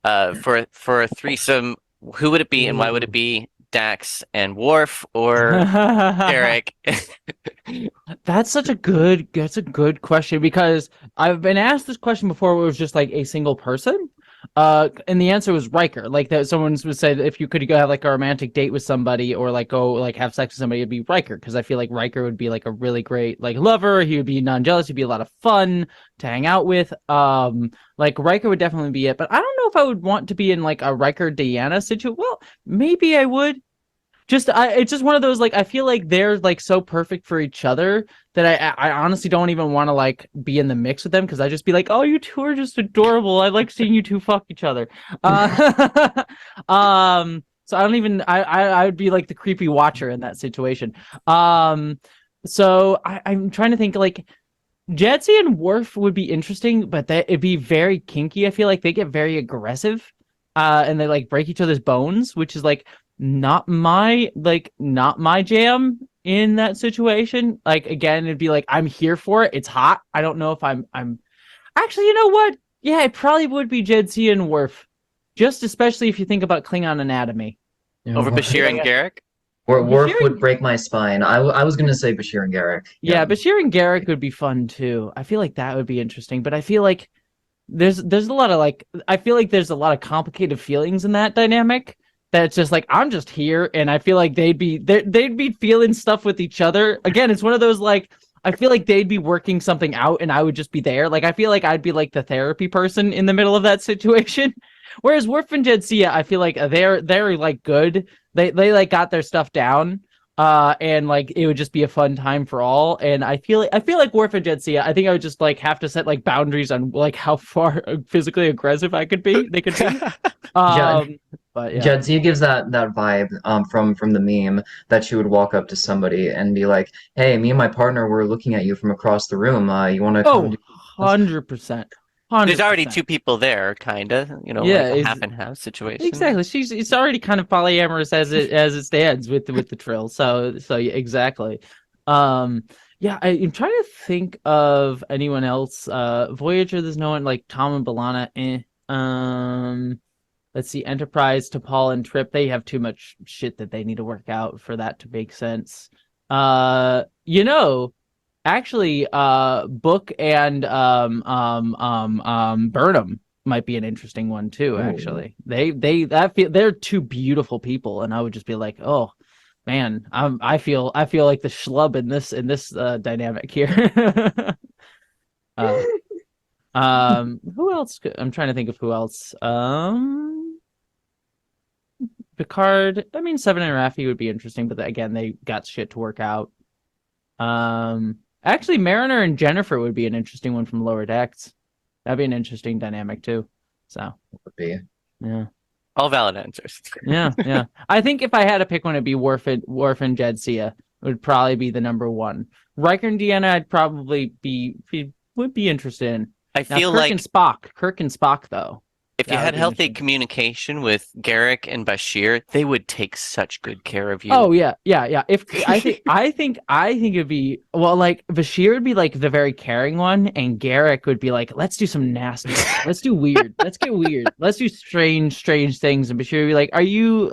a threesome, who would it be and why would it be? Dax and Worf or Eric? That's a good question, because I've been asked this question before where it was just like a single person. And the answer was Riker. Like that someone would say that if you could go have like a romantic date with somebody or like go like have sex with somebody, it'd be Riker, because I feel like Riker would be like a really great like lover. He would be non-jealous, he'd be a lot of fun to hang out with. Like Riker would definitely be it, but I don't know if I would want to be in like a Riker Deanna situation. Well, maybe I would. It's just one of those, like, I feel like they're like so perfect for each other that I honestly don't even want to like be in the mix with them, because I just be like, oh, you two are just adorable. I like seeing you two fuck each other. So I don't even I would be like the creepy watcher in that situation. So I'm trying to think, like, Jetsy and Worf would be interesting, but it'd be very kinky. I feel like they get very aggressive, and they like break each other's bones, which is like not my jam in that situation. Like, again, it'd be like, I'm here for it. It's hot. I don't know if I'm actually, you know what? Yeah, it probably would be Jetsy and Worf, just especially if you think about Klingon anatomy. Over Bashir and Garrick? Worf would break my spine. I was gonna say Bashir and Garrick. Yeah, Bashir and Garrick would be fun too. I feel like that would be interesting, but I feel like there's a lot of like, I feel like there's a lot of complicated feelings in that dynamic. That it's just like, I'm just here, and I feel like they'd be feeling stuff with each other. Again, it's one of those, like, I feel like they'd be working something out and I would just be there. Like, I feel like I'd be like the therapy person in the middle of that situation. Whereas Worf and Jadzia, I feel like they're like good. They like got their stuff down. And like it would just be a fun time for all. And I feel like Worf and Jadzia, I think I would just like have to set like boundaries on like how far physically aggressive they could be. But yeah. Jadzia gives that vibe from the meme that she would walk up to somebody and be like, "Hey, me and my partner were looking at you from across the room. You want to come?" 100%. There's already two people there, kind of, Yeah, like a half and half situation. Exactly. It's already kind of polyamorous as it stands with the Trill. So yeah, exactly. Yeah, I'm trying to think of anyone else. Voyager, there's no one like Tom and B'Elanna. Let's see, Enterprise, T'Pol, and Trip. They have too much shit that they need to work out for that to make sense. Actually, Book and Burnham might be an interesting one too. Actually, they're two beautiful people, and I would just be like, oh man, I feel like the schlub in this dynamic here. Who else? I'm trying to think of who else. Picard. I mean, Seven and Raffi would be interesting, but again, they got shit to work out. Actually, Mariner and Jennifer would be an interesting one from Lower Decks. That'd be an interesting dynamic too. So would be. Yeah. All valid answers. Yeah. I think if I had to pick one, it'd be Worf and Jadzia would probably be the number one. Riker and Deanna, I'd probably would be interested in. I feel like Kirk and Spock, though. If you had healthy communication with Garrick and Bashir, they would take such good care of you. Oh yeah. If I think it'd be, well, like Bashir would be like the very caring one, and Garrick would be like, let's do some nasty, let's do weird, let's get weird, let's do strange things, and Bashir would be like, are you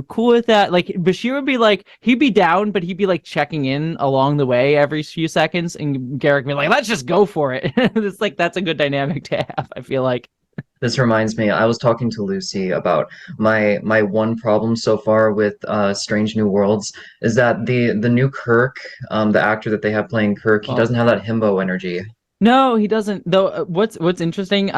cool with that? Like Bashir would be like, he'd be down, but he'd be like checking in along the way every few seconds, and Garrick would be like, let's just go for it. It's like, that's a good dynamic to have, I feel like. This reminds me, I was talking to Lucy about my one problem so far with Strange New Worlds is that the new Kirk, the actor that they have playing Kirk, he doesn't have that himbo energy. No, he doesn't. Though, what's interesting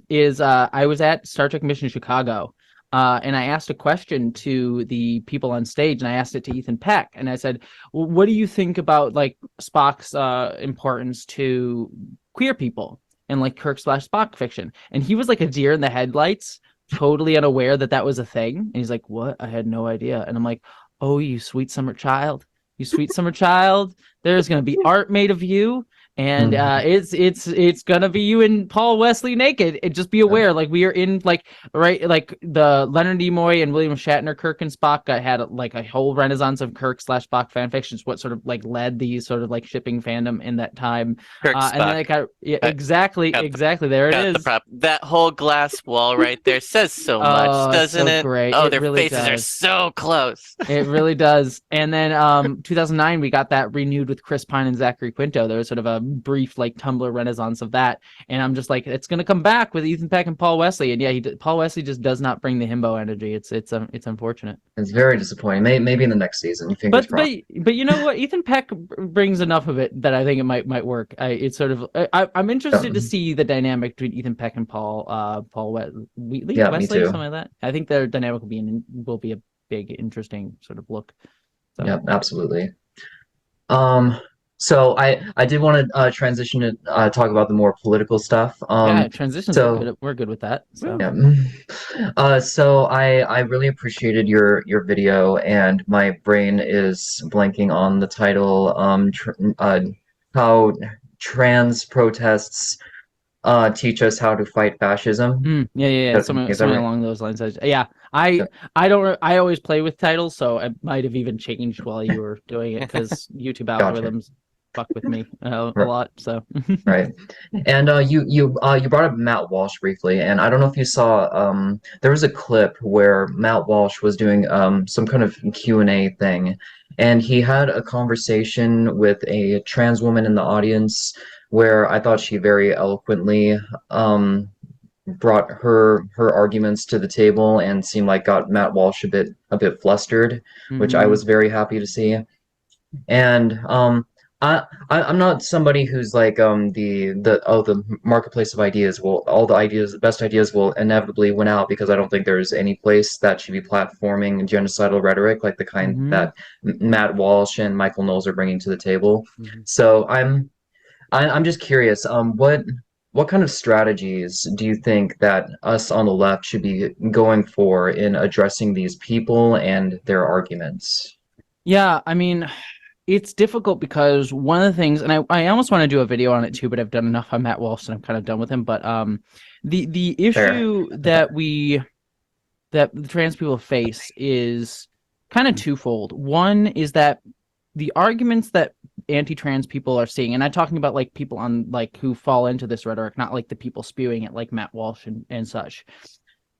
is I was at Star Trek Mission Chicago, And I asked a question to the people on stage, and I asked it to Ethan Peck, and I said, well, what do you think about like Spock's importance to queer people and like Kirk/Spock fiction? And he was like a deer in the headlights, totally unaware that that was a thing. And he's like, what? I had no idea. And I'm like, oh, you sweet summer child. You sweet summer child. There's going to be art made of you. And it's gonna be you and Paul Wesley naked. And just be aware, like we are in like like the Leonard Nimoy and William Shatner Kirk and Spock had like a whole renaissance of Kirk/Spock fan fictions. What sort of like led these sort of like shipping fandom in that time. Kirk And then Spock. exactly there it is. That whole glass wall right there says so much, Oh, it's doesn't so it? great. Oh, It their really faces are does. so close. It really does. And then 2009 we got that renewed with Chris Pine and Zachary Quinto. There was sort of a brief like Tumblr renaissance of that, and I'm just like, it's gonna come back with Ethan Peck and Paul Wesley. And yeah, Paul Wesley just does not bring the himbo energy. It's unfortunate. It's very disappointing. Maybe in the next season. Fingers crossed. But you know what? Ethan Peck brings enough of it that I think it might work. It's sort of I'm interested to see the dynamic between Ethan Peck and Wheatley, Yeah, me Wesley, too. something like that. I think their dynamic will be a big, interesting sort of look. So. Yeah, absolutely. So I did want to transition to talk about the more political stuff. Yeah, transitions so- are good. We're good with that. So. Yeah. So I really appreciated your video, and my brain is blanking on the title. How trans protests teach us how to fight fascism. Yeah. Something along those lines. Yeah. I always play with titles, so I might have even changed while you were doing it because YouTube algorithms fuck with me a lot. So right. And you brought up Matt Walsh briefly, and I don't know if you saw there was a clip where Matt Walsh was doing some kind of Q&A thing, and he had a conversation with a trans woman in the audience where I thought she very eloquently brought her arguments to the table and seemed like got Matt Walsh a bit flustered, which I was very happy to see. And I'm not somebody who's like the marketplace of ideas will all the best ideas will inevitably win out, because I don't think there's any place that should be platforming genocidal rhetoric like the kind that Matt Walsh and Michael Knowles are bringing to the table. So I'm just curious, what kind of strategies do you think that us on the left should be going for in addressing these people and their arguments? Yeah, I mean, it's difficult because one of the things, and I almost want to do a video on it too, but I've done enough on Matt Walsh and I'm kind of done with him. But the issue that the trans people face is kind of twofold. One is that the arguments that anti-trans people are seeing, and I'm talking about like people on like who fall into this rhetoric, not like the people spewing it like Matt Walsh and such.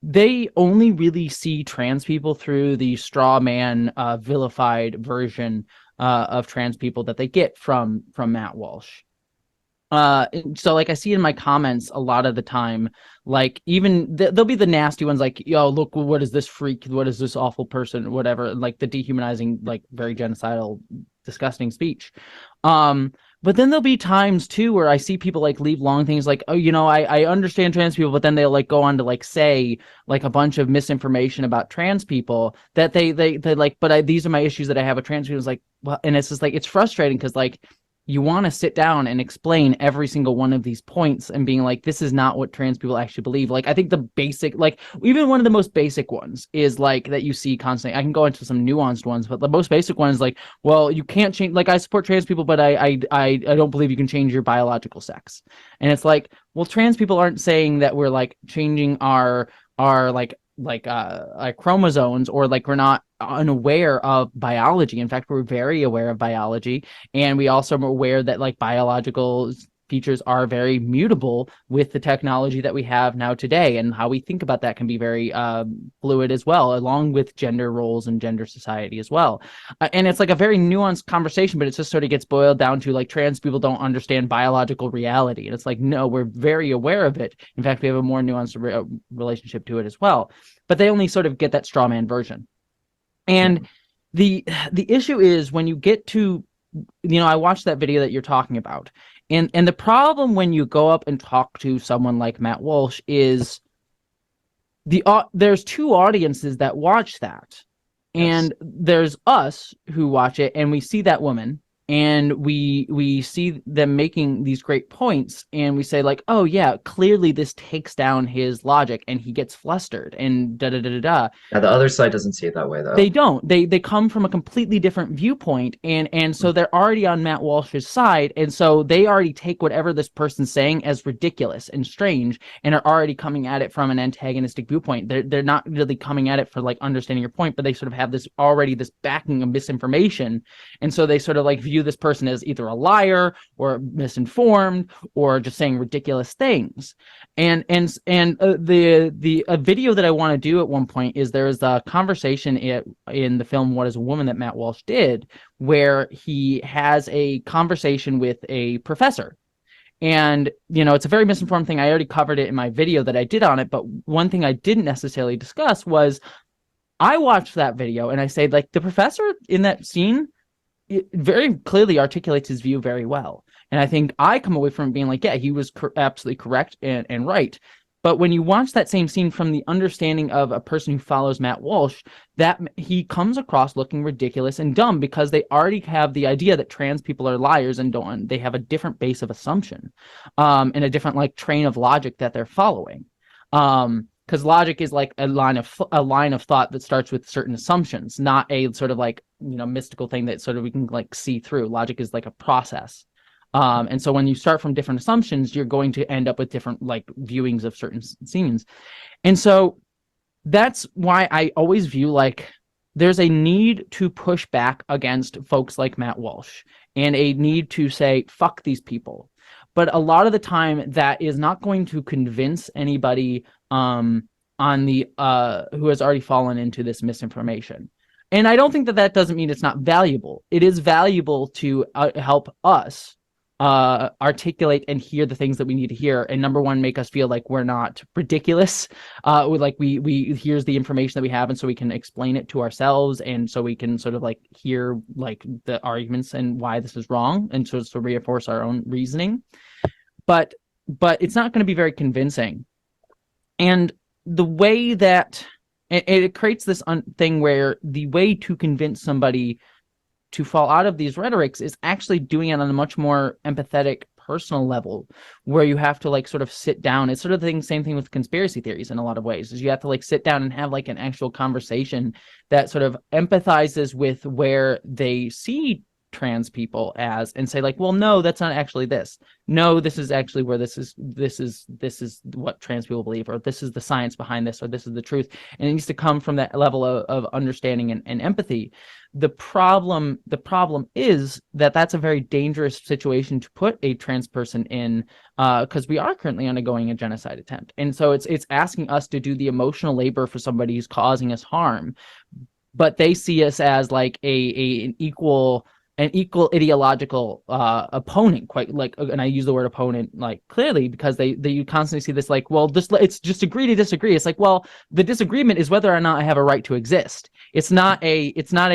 They only really see trans people through the straw man vilified version of trans people that they get from Matt Walsh. So like I see in my comments a lot of the time, like even there'll be the nasty ones like, yo, look, what is this freak? What is this awful person? Whatever, like the dehumanizing, like very genocidal, disgusting speech. But then there'll be times too where I see people like leave long things like, oh, you know, I understand trans people, but then they'll like go on to like say like a bunch of misinformation about trans people that they like, but these are my issues that I have with trans people. It's like, well, and it's just like, it's frustrating because like you want to sit down and explain every single one of these points and being like, this is not what trans people actually believe. Like, I think the basic, like even one of the most basic ones is like that you see constantly. I can go into some nuanced ones, but the most basic one is like, well, you can't change, like I support trans people, but I don't believe you can change your biological sex. And it's like, well, trans people aren't saying that we're like changing our like chromosomes, or like we're not unaware of biology. In fact, we're very aware of biology, and we also are aware that like biological features are very mutable with the technology that we have now today, and how we think about that can be very fluid as well, along with gender roles and gender society as well. And it's like a very nuanced conversation, but it just sort of gets boiled down to like trans people don't understand biological reality, and it's like, no, we're very aware of it. In fact, we have a more nuanced relationship to it as well, but they only sort of get that straw man version. And the issue is when you get to, you know, I watched that video that you're talking about, and the problem when you go up and talk to someone like Matt Walsh is there's two audiences that watch that. And there's us who watch it, and we see that woman, and we see them making these great points, and we say like, oh yeah, clearly this takes down his logic, and he gets flustered, and da da da da da. Now, the other side doesn't see it that way, though. They don't. They come from a completely different viewpoint, and so they're already on Matt Walsh's side, and so they already take whatever this person's saying as ridiculous and strange, and are already coming at it from an antagonistic viewpoint. They're not really coming at it for like understanding your point, but they sort of have this backing of misinformation, and so they sort of like view this person as either a liar or misinformed or just saying ridiculous things. And the video that I want to do at one point is there is a conversation in the film What Is a Woman that Matt Walsh did, where he has a conversation with a professor. And, you know, it's a very misinformed thing. I already covered it in my video that I did on it. But one thing I didn't necessarily discuss was I watched that video and I say, like, the professor in that scene, it very clearly articulates his view very well. And I think I come away from it being like, yeah, he was absolutely correct and right. But when you watch that same scene from the understanding of a person who follows Matt Walsh, that he comes across looking ridiculous and dumb because they already have the idea that trans people are liars and they have a different base of assumption, and a different like train of logic that they're following. Because logic is like a line of thought that starts with certain assumptions, not a sort of like, you know, mystical thing that sort of we can like see through. Logic is like a process. And so when you start from different assumptions, you're going to end up with different like viewings of certain scenes. And so that's why I always view like there's a need to push back against folks like Matt Walsh and a need to say, fuck these people. But a lot of the time that is not going to convince anybody on the who has already fallen into this misinformation. And I don't think that doesn't mean it's not valuable. It is valuable to help us articulate and hear the things that we need to hear, and number one, make us feel like we're not ridiculous, like we here's the information that we have, and so we can explain it to ourselves, and so we can sort of like hear like the arguments and why this is wrong, and so to reinforce our own reasoning. But it's not going to be very convincing, and the way that it creates this thing where the way to convince somebody to fall out of these rhetorics is actually doing it on a much more empathetic personal level, where you have to like sort of sit down. It's sort of the same thing with conspiracy theories in a lot of ways, is you have to like sit down and have like an actual conversation that sort of empathizes with where they see trans people as, and say like, well, no, that's not actually this. No, this is actually where this is what trans people believe, or this is the science behind this, or this is the truth. And it needs to come from that level of understanding and empathy. The problem is that that's a very dangerous situation to put a trans person in, because we are currently undergoing a genocide attempt. And so it's asking us to do the emotional labor for somebody who's causing us harm, but they see us as like an equal ideological opponent, quite like, and I use the word opponent like clearly because they you constantly see this like, well, it's just agree to disagree. It's like, well, the disagreement is whether or not I have a right to exist. It's not a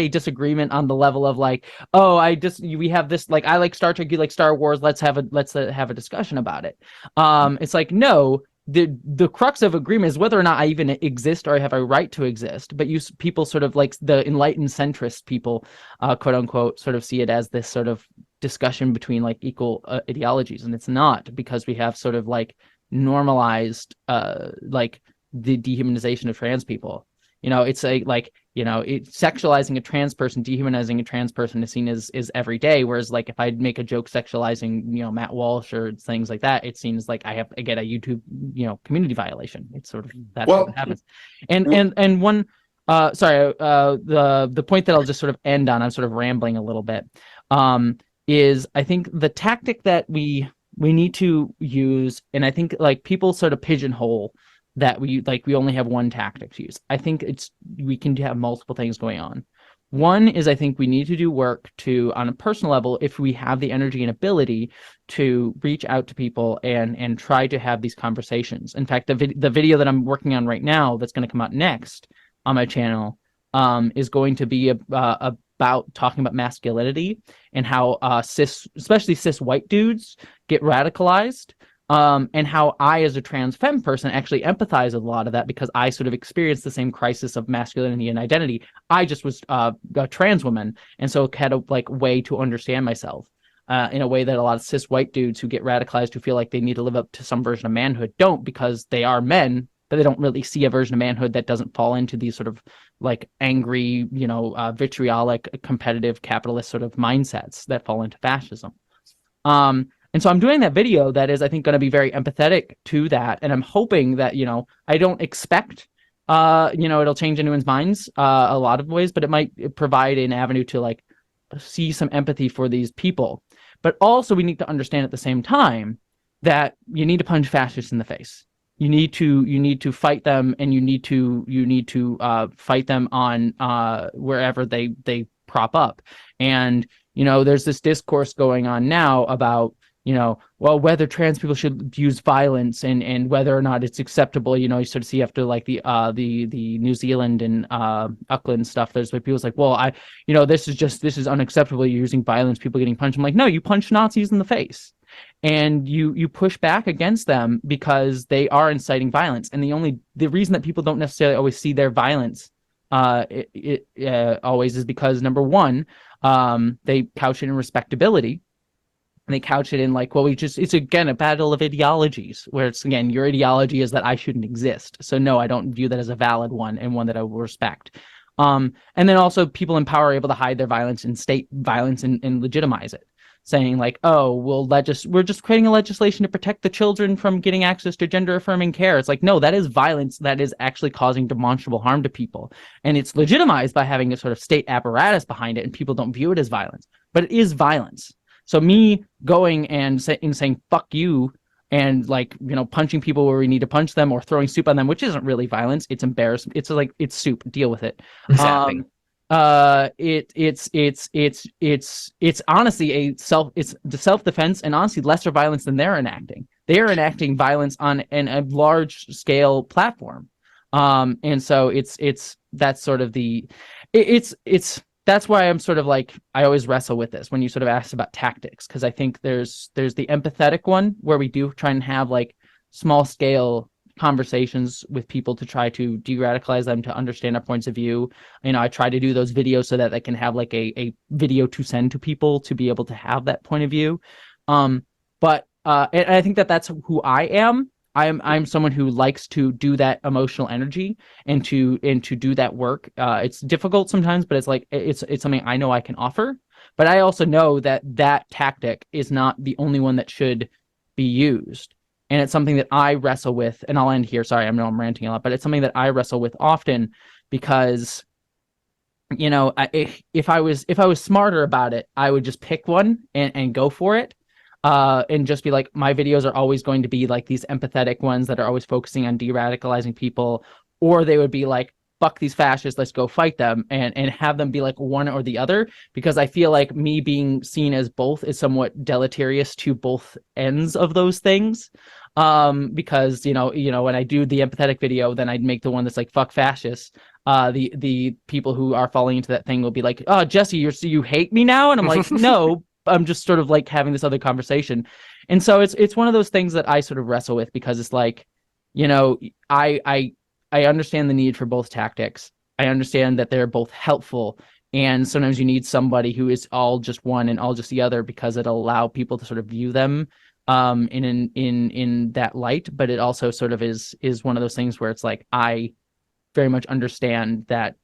disagreement on the level of like, oh, we have this, like, I like Star Trek, you like Star Wars, let's have a discussion about it. It's like, no, the crux of agreement is whether or not I even exist or I have a right to exist. But people sort of like the enlightened centrist people, quote unquote, sort of see it as this sort of discussion between like equal ideologies, and it's not, because we have sort of like normalized like the dehumanization of trans people. You know, it's like you know, sexualizing a trans person, dehumanizing a trans person is seen as every day. Whereas like if I make a joke sexualizing, you know, Matt Walsh or things like that, it seems like I get a YouTube, you know, community violation. It's sort of that's what happens. And one the point that I'll just sort of end on, I'm sort of rambling a little bit, is I think the tactic that we need to use, and I think like people sort of pigeonhole that we only have one tactic to use. I think we can have multiple things going on. One is I think we need to do work to, on a personal level, if we have the energy and ability to reach out to people and try to have these conversations. In fact, the video that I'm working on right now that's going to come out next on my channel is going to be about talking about masculinity and how especially cis white dudes get radicalized And how I, as a trans femme person, actually empathize with a lot of that because I sort of experienced the same crisis of masculinity and identity. I just was a trans woman, and so had a like way to understand myself in a way that a lot of cis white dudes who get radicalized, who feel like they need to live up to some version of manhood, don't, because they are men, but they don't really see a version of manhood that doesn't fall into these sort of like angry, vitriolic, competitive, capitalist sort of mindsets that fall into fascism. And so I'm doing that video that is, I think, going to be very empathetic to that. And I'm hoping that, I don't expect, it'll change anyone's minds a lot of ways, but it might provide an avenue to like see some empathy for these people. But also we need to understand at the same time that you need to punch fascists in the face. You need to fight them, and you need to fight them on wherever they prop up. And, there's this discourse going on now about, whether trans people should use violence and whether or not it's acceptable. You sort of see after like the New Zealand and Auckland stuff, there's like people's like, well, this is unacceptable. You're using violence, people getting punched. I'm like, no, you punch Nazis in the face. And you push back against them because they are inciting violence. And the reason that people don't necessarily always see their violence always is because, number one, they couch it in respectability. And they couch it in like, well, it's again a battle of ideologies, where it's again, your ideology is that I shouldn't exist. So no, I don't view that as a valid one and one that I will respect. And then also people in power are able to hide their violence and state violence and legitimize it, saying like, oh, we're just creating a legislation to protect the children from getting access to gender affirming care. It's like, no, that is violence that is actually causing demonstrable harm to people. And it's legitimized by having a sort of state apparatus behind it, and people don't view it as violence, but it is violence. So me going and saying fuck you and like, punching people where we need to punch them or throwing soup on them, which isn't really violence. It's embarrassment. It's like, it's soup. Deal with it. Zapping. It's honestly it's the self-defense, and honestly lesser violence than they're enacting. They are enacting violence on a large scale platform. And so that's sort of that's why I'm sort of like, I always wrestle with this when you sort of ask about tactics, because I think there's the empathetic one where we do try and have like small scale conversations with people to try to de-radicalize them, to understand our points of view. I try to do those videos so that they can have like a video to send to people to be able to have that point of view. But I think that's who I am. I'm someone who likes to do that emotional energy and to do that work. It's difficult sometimes, but it's like it's something I know I can offer. But I also know that tactic is not the only one that should be used. And it's something that I wrestle with, and I'll end here. Sorry, I know I'm ranting a lot, but it's something that I wrestle with often because, if I was smarter about it, I would just pick one and go for it. And just be like, my videos are always going to be like these empathetic ones that are always focusing on de-radicalizing people, or they would be like, fuck these fascists, let's go fight them, and have them be like one or the other, because I feel like me being seen as both is somewhat deleterious to both ends of those things. Because when I do the empathetic video, then I'd make the one that's like fuck fascists. The people who are falling into that thing will be like, oh, Jesse, you hate me now? And I'm like, no, I'm just sort of like having this other conversation. And so it's one of those things that I sort of wrestle with, because it's like, I understand the need for both tactics. I understand that they're both helpful, and sometimes you need somebody who is all just one and all just the other, because it'll allow people to sort of view them in that light. But it also sort of is one of those things where it's like, I very much understand that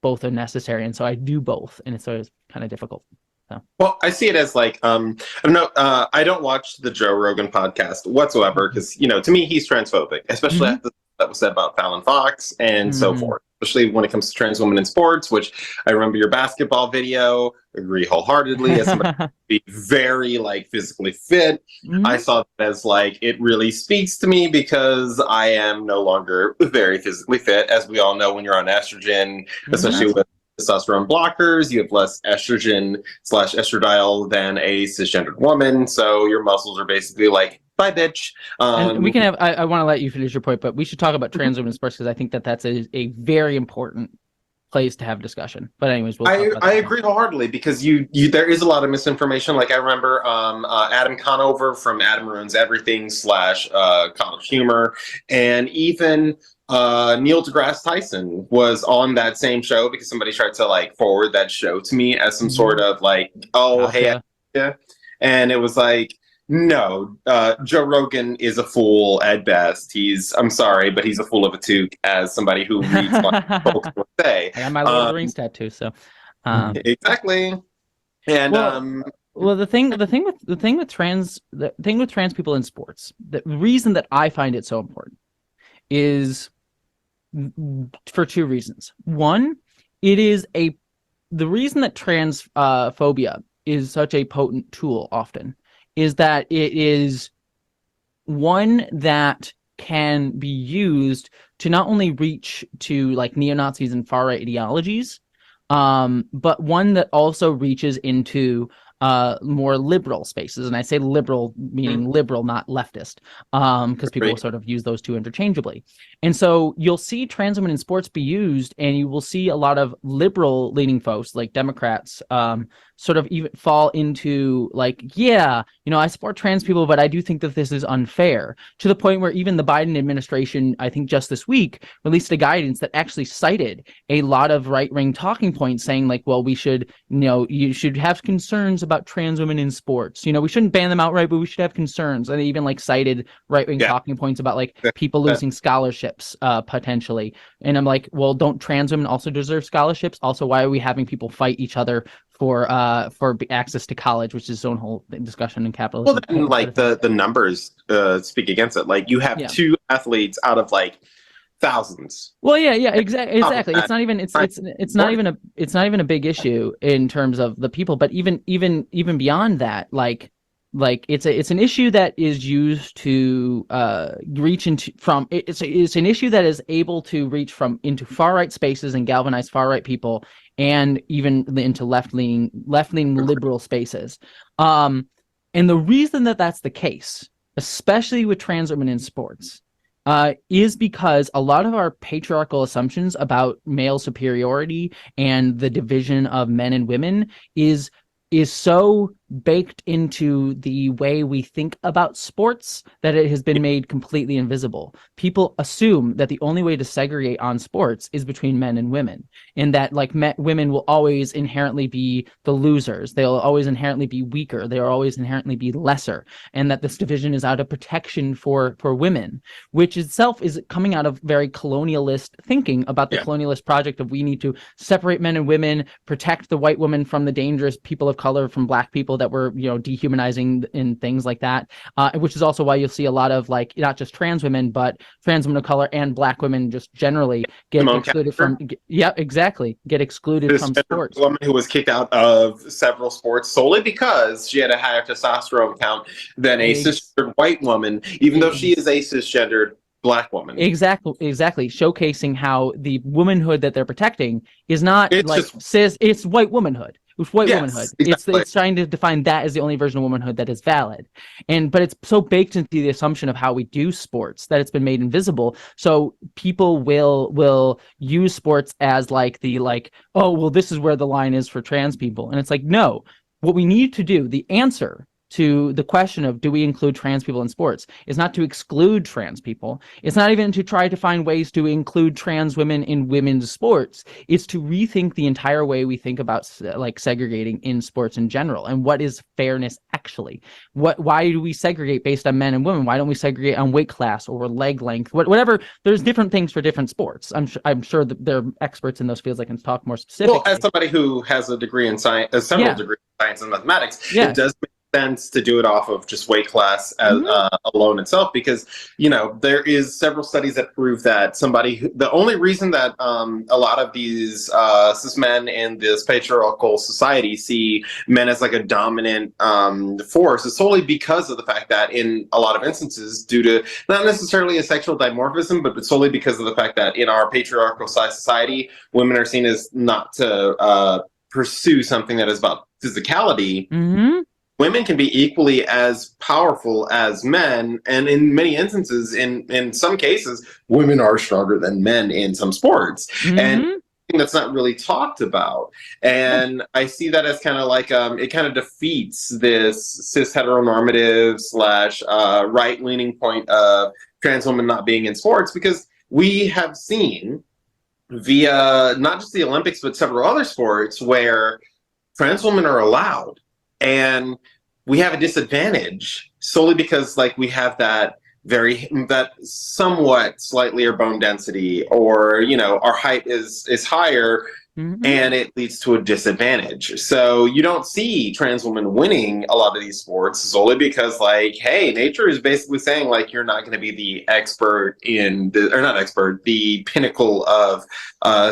both are necessary, and so I do both, and it's always kind of difficult. So. Well, I see it as like, I don't watch the Joe Rogan podcast whatsoever, because, to me, he's transphobic, especially after that was said about Fallon Fox and so forth, especially when it comes to trans women in sports, which I remember your basketball video, agree wholeheartedly, as somebody to be very like physically fit. I saw that as like, it really speaks to me because I am no longer very physically fit. As we all know, when you're on estrogen, especially with testosterone blockers, you have less estrogen/estradiol than a cisgendered woman, so your muscles are basically like, bye bitch. And we can have, I want to let you finish your point, but we should talk about trans women in sports, because I think that's a very important place to have discussion. But anyways, we'll talk about I that. agree wholeheartedly because you there is a lot of misinformation. Like I remember Adam Conover from Adam Ruins Everything / Comic Humor, and even Neil deGrasse Tyson was on that same show because somebody tried to like forward that show to me as some sort of like, oh, hey, Gotcha. yeah. And it was like, no, Joe Rogan is a fool at best. I'm sorry, but he's a fool of a toque, as somebody who reads my folks would say. I got my Lord of the Rings tattoo, so Exactly. And well, the thing with trans people in sports, the reason that I find it so important is for two reasons. One, the reason that trans phobia is such a potent tool often is that it is one that can be used to not only reach to like neo-Nazis and far-right ideologies, but one that also reaches into more liberal spaces. And I say liberal meaning liberal, not leftist, because people sort of use those two interchangeably. And so you'll see trans women in sports be used, and you will see a lot of liberal leaning folks like Democrats sort of even fall into like, yeah, I support trans people, but I do think that this is unfair, to the point where even the Biden administration, I think just this week, released a guidance that actually cited a lot of right-wing talking points saying like, well, we should, you should have concerns about trans women in sports. We shouldn't ban them outright, but we should have concerns. And they even like cited right-wing talking points about like people losing scholarships potentially. And I'm like, well, don't trans women also deserve scholarships? Also, why are we having people fight each other for access to college, which is its own whole discussion in capitalism? well, then, like the numbers speak against it. Like you have two athletes out of like thousands. Well, yeah, exactly. It's not even it's not even a big issue in terms of the people, but even beyond that, like it's an issue that is used to reach into from it's an issue that is able to reach from into far right spaces and galvanize far right people, and even into left leaning liberal spaces. And the reason that that's the case, especially with trans women in sports, is because a lot of our patriarchal assumptions about male superiority and the division of men and women is so baked into the way we think about sports that it has been made completely invisible. People assume that the only way to segregate on sports is between men and women, and that like women will always inherently be the losers. They'll always inherently be weaker. They'll always inherently be lesser, and that this division is out of protection for women, which itself is coming out of very colonialist thinking about the colonialist project of we need to separate men and women, protect the white woman from the dangerous people of color, from black people that were dehumanizing and things like that, which is also why you'll see a lot of like not just trans women but trans women of color and black women just generally get excluded from get excluded from sports. Woman who was kicked out of several sports solely because she had a higher testosterone count than a cisgendered white woman, even though she is a cisgendered black woman. Exactly, showcasing how the womanhood that they're protecting is not it's white womanhood. It's white womanhood. Exactly. It's trying to define that as the only version of womanhood that is valid. But it's so baked into the assumption of how we do sports that it's been made invisible. So people will use sports as like oh, well, this is where the line is for trans people. And it's like, no, what we need to do, the answer to the question of do we include trans people in sports is not to exclude trans people. It's not even to try to find ways to include trans women in women's sports. It's to rethink the entire way we think about like segregating in sports in general. And what is fairness actually? Why do we segregate based on men and women? Why don't we segregate on weight class or leg length? Whatever. There's different things for different sports. I'm sure that there are experts in those fields that can talk more specifically. Well, as somebody who has a degree in science, several degrees in science and mathematics, it does make sense to do it off of just weight class as, alone itself, because there is several studies that prove that the only reason that a lot of these cis men in this patriarchal society see men as like a dominant force is solely because of the fact that in a lot of instances, due to not necessarily a sexual dimorphism, but solely because of the fact that in our patriarchal society, women are seen as not to pursue something that is about physicality. Women can be equally as powerful as men, and in many instances, in some cases, women are stronger than men in some sports. And that's not really talked about. And I see that as kind of like it kind of defeats this cis heteronormative slash right leaning point of trans women not being in sports, because we have seen via not just the Olympics but several other sports where trans women are allowed, and we have a disadvantage solely because like we have that somewhat slightly bone density, or our height is higher, and it leads to a disadvantage. So you don't see trans women winning a lot of these sports solely because, like, hey, nature is basically saying like you're not going to be the expert or not expert, the pinnacle of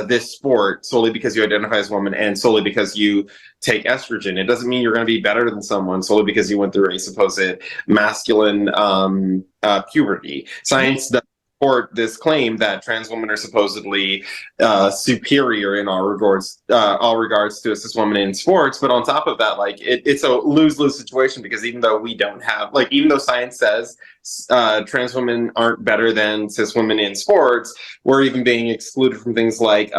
this sport solely because you identify as a woman and solely because you take estrogen. It doesn't mean you're going to be better than someone solely because you went through a supposed masculine puberty. Science does support this claim that trans women are supposedly superior in all regards to a cis woman in sports. But on top of that, like it's a lose-lose situation, because even though science says trans women aren't better than cis women in sports, we're even being excluded from things like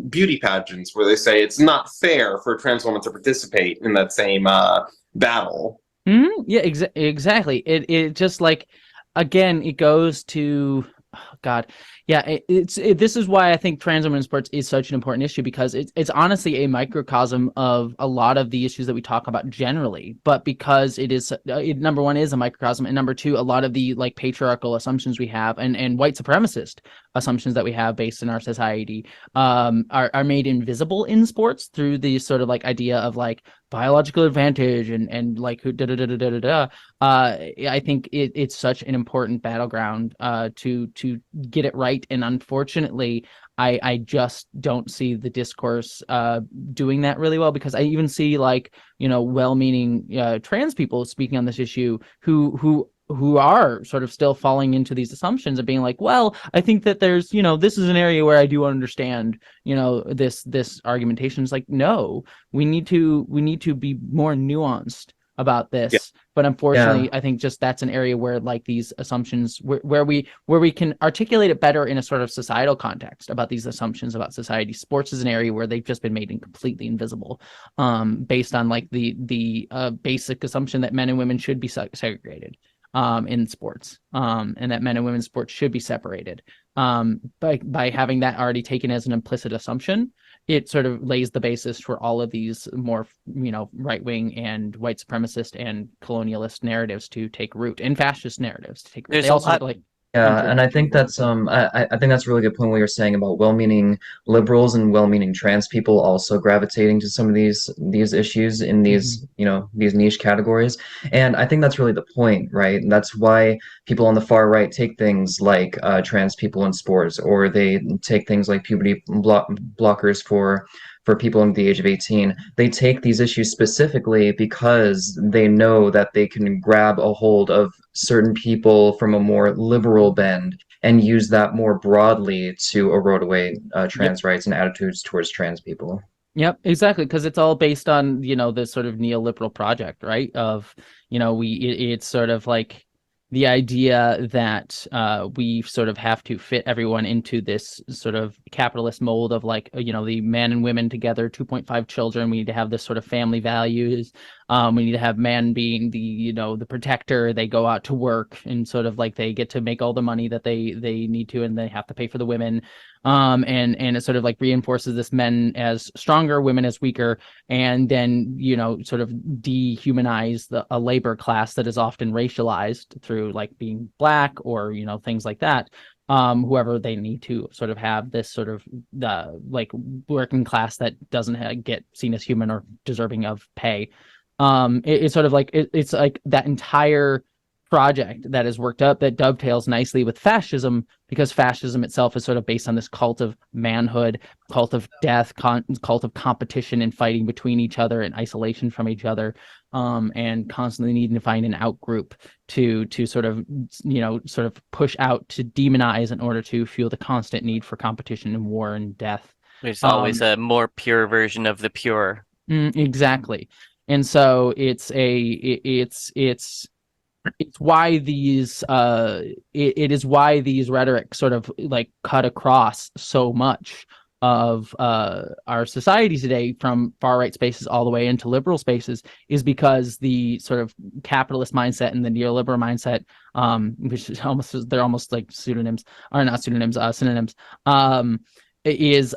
beauty pageants, where they say it's not fair for a trans woman to participate in that same battle. Yeah, exactly. It just like, again, it goes to, oh God, yeah. This is why I think trans women in sports is such an important issue, because it's honestly a microcosm of a lot of the issues that we talk about generally. But because number one, is a microcosm, and number two, a lot of the like patriarchal assumptions we have and white supremacist assumptions that we have based in our society are made invisible in sports through the sort of like idea of like biological advantage and like I think it's such an important battleground to get it right, and unfortunately I just don't see the discourse doing that really well, because I even see like well-meaning trans people speaking on this issue who are sort of still falling into these assumptions of being like, well, I think that there's, this is an area where I do understand, this argumentation. Is like, no, we need to be more nuanced about this. Yeah. But unfortunately, I think just that's an area where like these assumptions where we can articulate it better in a sort of societal context about these assumptions about society. Sports is an area where they've just been made completely invisible, based on like the basic assumption that men and women should be segregated in sports, and that men and women's sports should be separated. By having that already taken as an implicit assumption, it sort of lays the basis for all of these more, right-wing and white supremacist and colonialist narratives to take root, and fascist narratives to take root. There's a lot. Yeah, and I think that's I think that's a really good point what you're saying about well-meaning liberals and well-meaning trans people also gravitating to some of these issues in these these niche categories. And I think that's really the point, right? And that's why people on the far right take things like trans people in sports, or they take things like puberty blockers for people under the age of 18. They take these issues specifically because they know that they can grab a hold of certain people from a more liberal bend and use that more broadly to erode away trans rights and attitudes towards trans people. Yep, exactly, because it's all based on, this sort of neoliberal project, right? Of, it's sort of like the idea that we sort of have to fit everyone into this sort of capitalist mold of like, the man and women together, 2.5 children. We need to have this sort of family values. We need to have man being the, the protector. They go out to work and sort of like they get to make all the money that they need to, and they have to pay for the women. And it sort of like reinforces this men as stronger, women as weaker, and then, sort of dehumanize a labor class that is often racialized through like being black or, things like that. Whoever they need to sort of have this sort of like working class that doesn't get seen as human or deserving of pay. It's sort of like it's like that entire project that is worked up that dovetails nicely with fascism, because fascism itself is sort of based on this cult of manhood, cult of death, cult of competition and fighting between each other and isolation from each other, and constantly needing to find an out group to sort of sort of push out to demonize in order to fuel the constant need for competition and war and death. There's always a more pure version of the pure. Exactly. And so it's why these it is why these rhetoric sort of like cut across so much of our society today, from far right spaces all the way into liberal spaces, is because the sort of capitalist mindset and the neoliberal mindset, which is they're almost like pseudonyms, or not pseudonyms, synonyms, is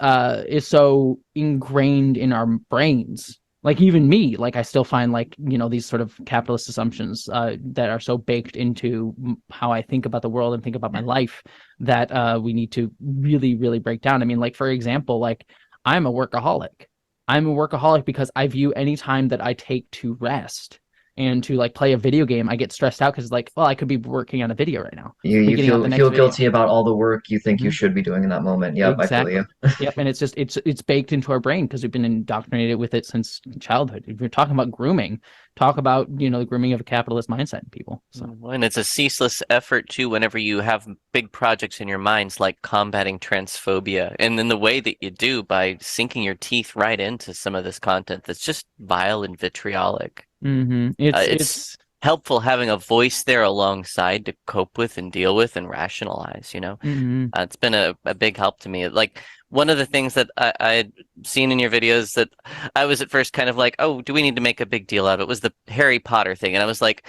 so ingrained in our brains. Like even me, like I still find like, these sort of capitalist assumptions that are so baked into how I think about the world and think about my life, that we need to really, really break down. I mean, like, for example, like I'm a workaholic. I'm a workaholic because I view any time that I take to rest and to like play a video game, I get stressed out because like, well, I could be working on a video right now. You Getting out the next feel video. guilty about all the work you think you Mhm. should be doing in that moment. Yep, Exactly. I feel you. Yep, and it's just it's baked into our brain because we've been indoctrinated with it since childhood. If you're talking about grooming, talk about the grooming of a capitalist mindset in people. So And it's a ceaseless effort too whenever you have big projects in your minds like combating transphobia. And then the way that you do by sinking your teeth right into some of this content that's just vile and vitriolic. It's helpful having a voice there alongside to cope with and deal with and rationalize, It's been a big help to me. Like one of the things that I had seen in your videos that I was at first kind of like, oh, do we need to make a big deal out of it, was the Harry Potter thing. And I was like,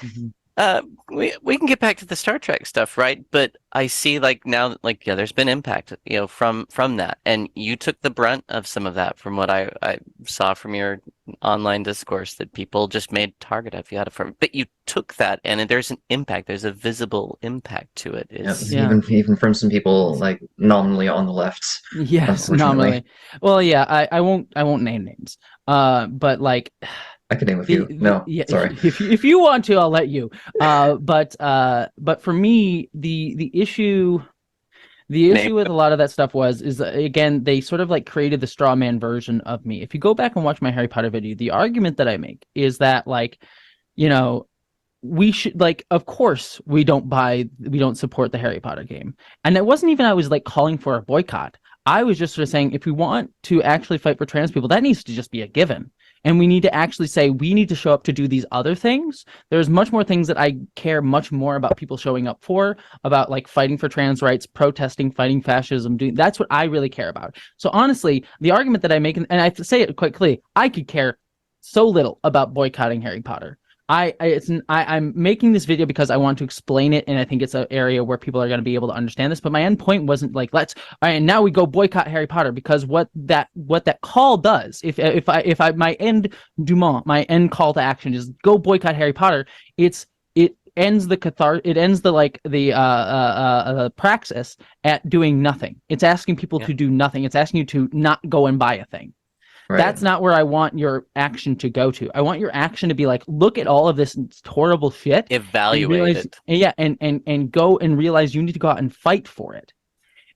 we can get back to the Star Trek stuff, right? But I see like now, like, yeah, there's been impact, from that, and you took the brunt of some of that from what I saw from your online discourse, that people just made target of you out of from. But you took that, and there's an impact. There's a visible impact to it. Even from some people like nominally on the left. Yes, nominally. Well, yeah, I won't name names. But like. I could name a few. No, yeah, sorry. If you want to, I'll let you. But for me, the issue with a lot of that stuff is again, they sort of like created the straw man version of me. If you go back and watch my Harry Potter video, the argument that I make is that like, we should, like, of course we don't support the Harry Potter game. And it wasn't even I was like calling for a boycott. I was just sort of saying, if we want to actually fight for trans people, that needs to just be a given. And we need to actually say, we need to show up to do these other things. There's much more things that I care much more about people showing up for, about like fighting for trans rights, protesting, fighting fascism. That's what I really care about. So honestly, the argument that I make, and I have to say it quite clearly, I could care so little about boycotting Harry Potter. I'm making this video because I want to explain it, and I think it's an area where people are going to be able to understand this. But my end point wasn't like, and now we go boycott Harry Potter, because what that call does, if I my end call to action is go boycott Harry Potter, it ends the praxis at doing nothing. It's asking people to do nothing. It's asking you to not go and buy a thing. Right. That's not where I want your action to go to. I want your action to be like, look at all of this horrible shit. Evaluate it. Yeah, and go and realize you need to go out and fight for it.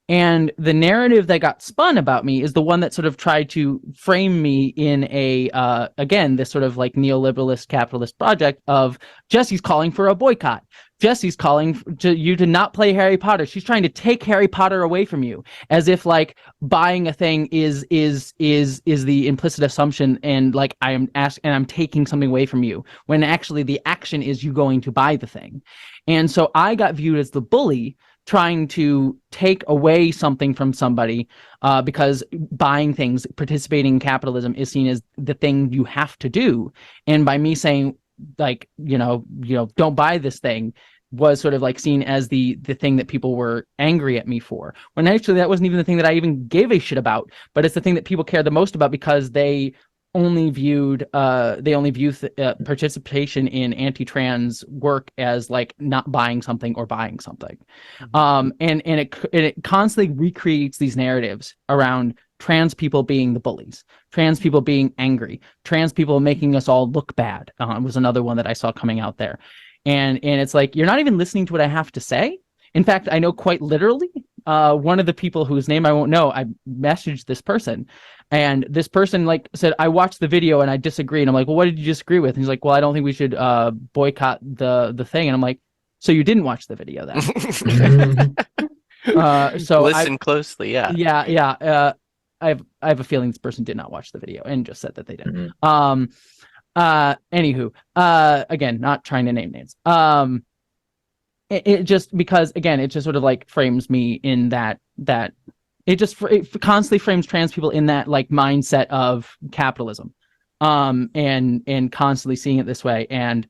And the narrative that got spun about me is the one that sort of tried to frame me in a, again, this sort of like neoliberalist capitalist project of Jessie's calling for a boycott. Jessie's calling you to not play Harry Potter. She's trying to take Harry Potter away from you, as if like buying a thing is the implicit assumption, and like I'm taking something away from you, when actually the action is you going to buy the thing. And so I got viewed as the bully trying to take away something from somebody, because buying things, participating in capitalism is seen as the thing you have to do. And by me saying like, don't buy this thing, was sort of like seen as the thing that people were angry at me for, when actually that wasn't even the thing that I even gave a shit about. But it's the thing that people care the most about, because they only viewed participation in anti-trans work as like not buying something or buying something. And it constantly recreates these narratives around trans people being the bullies, trans people being angry, trans people making us all look bad. Was another one that I saw coming out there. And it's like, you're not even listening to what I have to say. In fact, I know quite literally, one of the people whose name I won't know, I messaged this person, and this person like said, I watched the video and I disagree. And I'm like, well, what did you disagree with? And he's like, well, I don't think we should boycott the thing. And I'm like, so you didn't watch the video then? So listen closely. Yeah. Yeah. I have a feeling this person did not watch the video and just said that they did. Anywho, again, not trying to name names. It just, because again, it just sort of like frames me in that it constantly frames trans people in that like mindset of capitalism, and constantly seeing it this way. And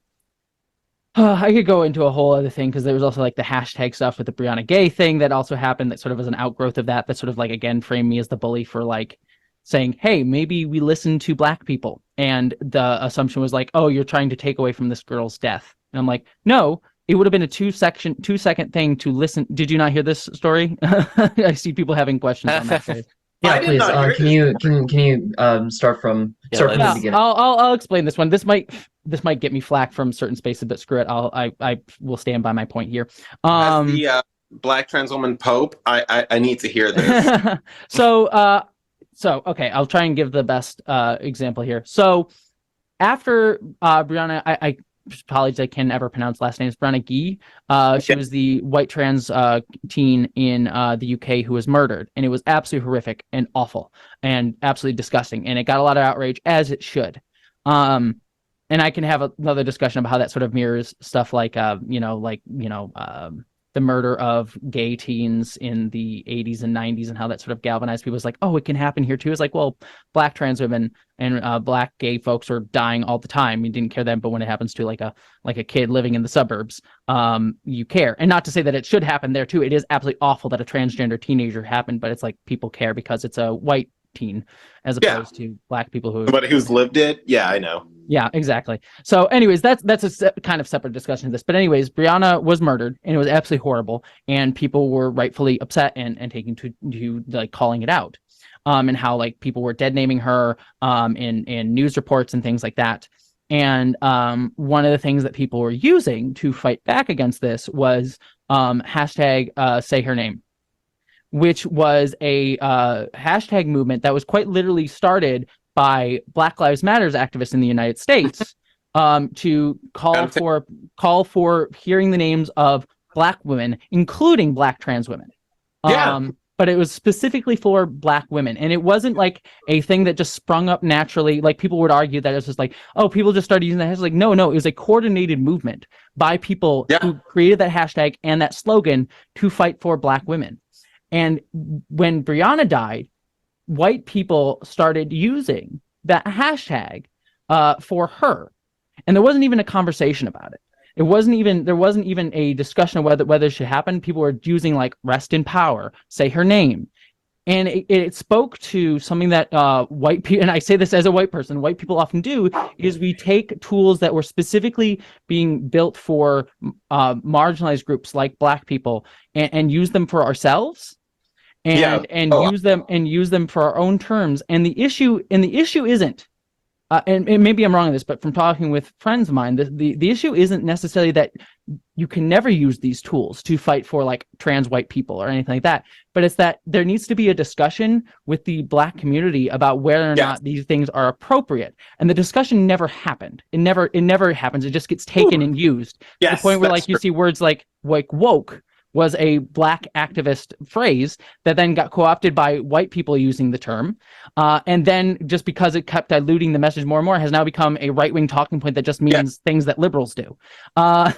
I could go into a whole other thing because there was also like the hashtag stuff with the Brianna Gay thing that also happened that sort of was an outgrowth of that sort of like again framed me as the bully for like saying, hey, maybe we listen to Black people. And the assumption was like, oh, you're trying to take away from this girl's death. And I'm like, no, it would have been a 2-second thing to listen. Did you not hear this story? I see people having questions on that. Phrase. Yeah, I did please. not hear Can you start from the beginning? I'll explain this one. This might get me flack from certain spaces, but screw it. I will stand by my point here. As the Black trans woman Pope, I need to hear this. So okay, I'll try and give the best example here. So after Brianna, I apologize, I can never pronounce last names. Brianna Gee. She was the white trans teen in the UK who was murdered, and it was absolutely horrific and awful and absolutely disgusting, and it got a lot of outrage, as it should. And I can have another discussion about how that sort of mirrors stuff like the murder of gay teens in the 80s and 90s and how that sort of galvanized people. It's like, oh, it can happen here too. It's like, well, Black trans women and Black gay folks are dying all the time. You didn't care then, but when it happens to like a kid living in the suburbs, you care. And not to say that it should happen there too. It is absolutely awful that a transgender teenager happened, but it's like people care because it's a white teen as opposed to Black people who's lived it. Yeah, I know. Yeah, exactly. So anyways, that's kind of separate discussion of this. But anyways, Brianna was murdered, and it was absolutely horrible, and people were rightfully upset and taking to like calling it out, and how like people were dead naming her in news reports and things like that. And one of the things that people were using to fight back against this was hashtag say her name, which was a hashtag movement that was quite literally started by Black Lives Matters activists in the United States to call for hearing the names of Black women, including Black trans women. But it was specifically for Black women. And it wasn't like a thing that just sprung up naturally. Like people would argue that it's just like, oh, people just started using that hashtag. Like, no, it was a coordinated movement by people who created that hashtag and that slogan to fight for Black women. And when Brianna died, white people started using that hashtag for her, and there wasn't even a conversation about it. There wasn't even a discussion of whether it should happen. People were using like rest in power, say her name, and it spoke to something that white people, and I say this as a white person, white people often do, is we take tools that were specifically being built for marginalized groups like Black people and use them for ourselves. Use them for our own terms. And the issue isn't, and maybe I'm wrong on this, but from talking with friends of mine, the issue isn't necessarily that you can never use these tools to fight for like trans white people or anything like that, but it's that there needs to be a discussion with the Black community about whether or not these things are appropriate. And the discussion never happened. It never happens. It just gets taken and used to the point where like you see words like woke was a Black activist phrase that then got co-opted by white people using the term. And then just because it kept diluting the message more and more, has now become a right-wing talking point that just means things that liberals do. Well,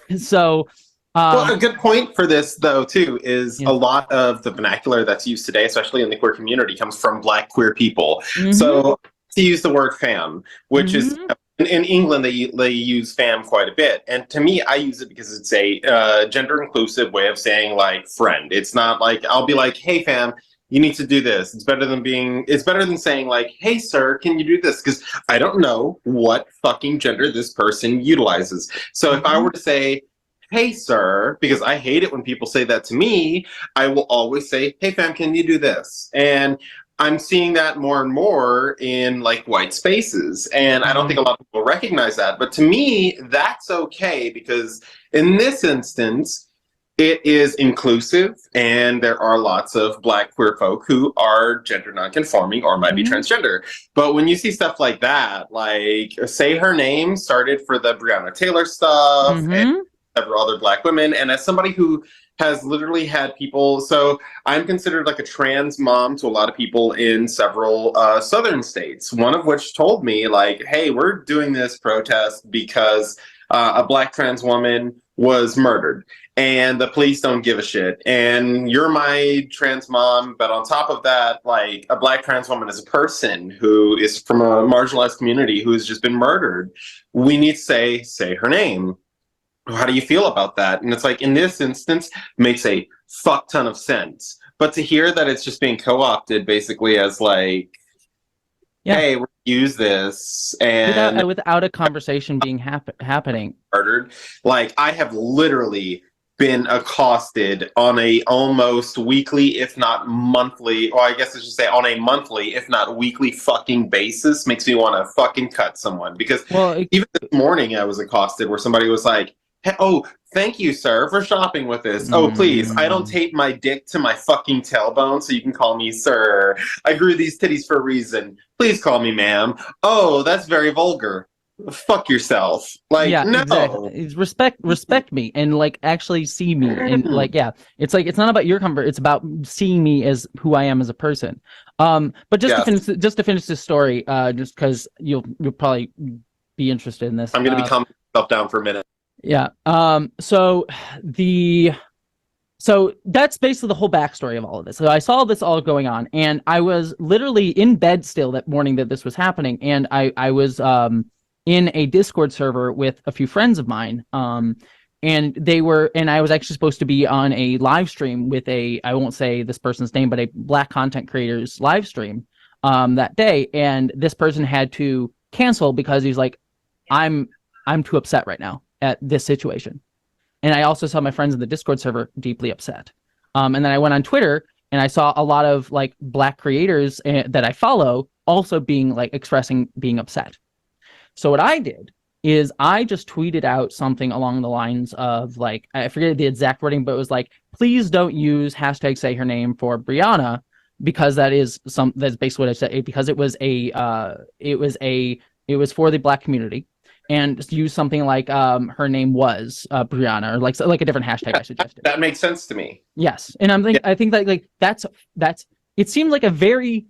a good point for this, though, too, is a lot of the vernacular that's used today, especially in the queer community, comes from Black queer people. Mm-hmm. So to use the word fam, which is... In England, they use fam quite a bit. And to me, I use it because it's a gender-inclusive way of saying, like, friend. It's not like, I'll be like, hey, fam, you need to do this. It's better than saying, like, hey, sir, can you do this? Because I don't know what fucking gender this person utilizes. So if I were to say, hey, sir, because I hate it when people say that to me, I will always say, hey, fam, can you do this? And I'm seeing that more and more in like white spaces, and I don't think a lot of people recognize that. But to me, that's okay, because in this instance, it is inclusive, and there are lots of Black queer folk who are gender nonconforming or might be transgender. But when you see stuff like that, like say her name started for the Breonna Taylor stuff and several other Black women, and as somebody who has literally had people, so I'm considered like a trans mom to a lot of people in several southern states, one of which told me like, hey, we're doing this protest because a Black trans woman was murdered, and the police don't give a shit. And you're my trans mom, but on top of that, like, a Black trans woman is a person who is from a marginalized community who has just been murdered. We need to say her name. How do you feel about that? And it's like, in this instance, makes a fuck ton of sense. But to hear that it's just being co-opted basically as like, hey, we're use this, and without a conversation being happening. Murdered. Like, I have literally been accosted on a almost weekly, if not monthly, or I guess I should say on a monthly, if not weekly fucking basis. Makes me want to fucking cut someone. Because even this morning I was accosted where somebody was like, hey, oh, thank you, sir, for shopping with us. Oh, please, I don't tape my dick to my fucking tailbone, so you can call me sir. I grew these titties for a reason. Please call me ma'am. Oh, that's very vulgar. Fuck yourself. Like, no. Exactly. Respect me and like actually see me. And like, it's like, it's not about your comfort. It's about seeing me as who I am as a person. But just to finish this story, just because you'll probably be interested in this. I'm going to be calming myself down for a minute. Yeah. So that's basically the whole backstory of all of this. So I saw this all going on, and I was literally in bed still that morning that this was happening, and I was in a Discord server with a few friends of mine. And I was actually supposed to be on a live stream with I won't say this person's name, but a Black content creator's live stream that day, and this person had to cancel because he's like, I'm too upset right now at this situation. And I also saw my friends in the Discord server deeply upset. And then I went on Twitter and I saw a lot of like Black creators that I follow also expressing being upset. So what I did is I just tweeted out something along the lines of like, I forget the exact wording, but it was like, please don't use hashtag say her name for Brianna, because that's basically what I said, because it was for the Black community. And use something like her name was Brianna, or like a different hashtag I suggested. That makes sense to me. Yes, and I think that like that's it seemed like a very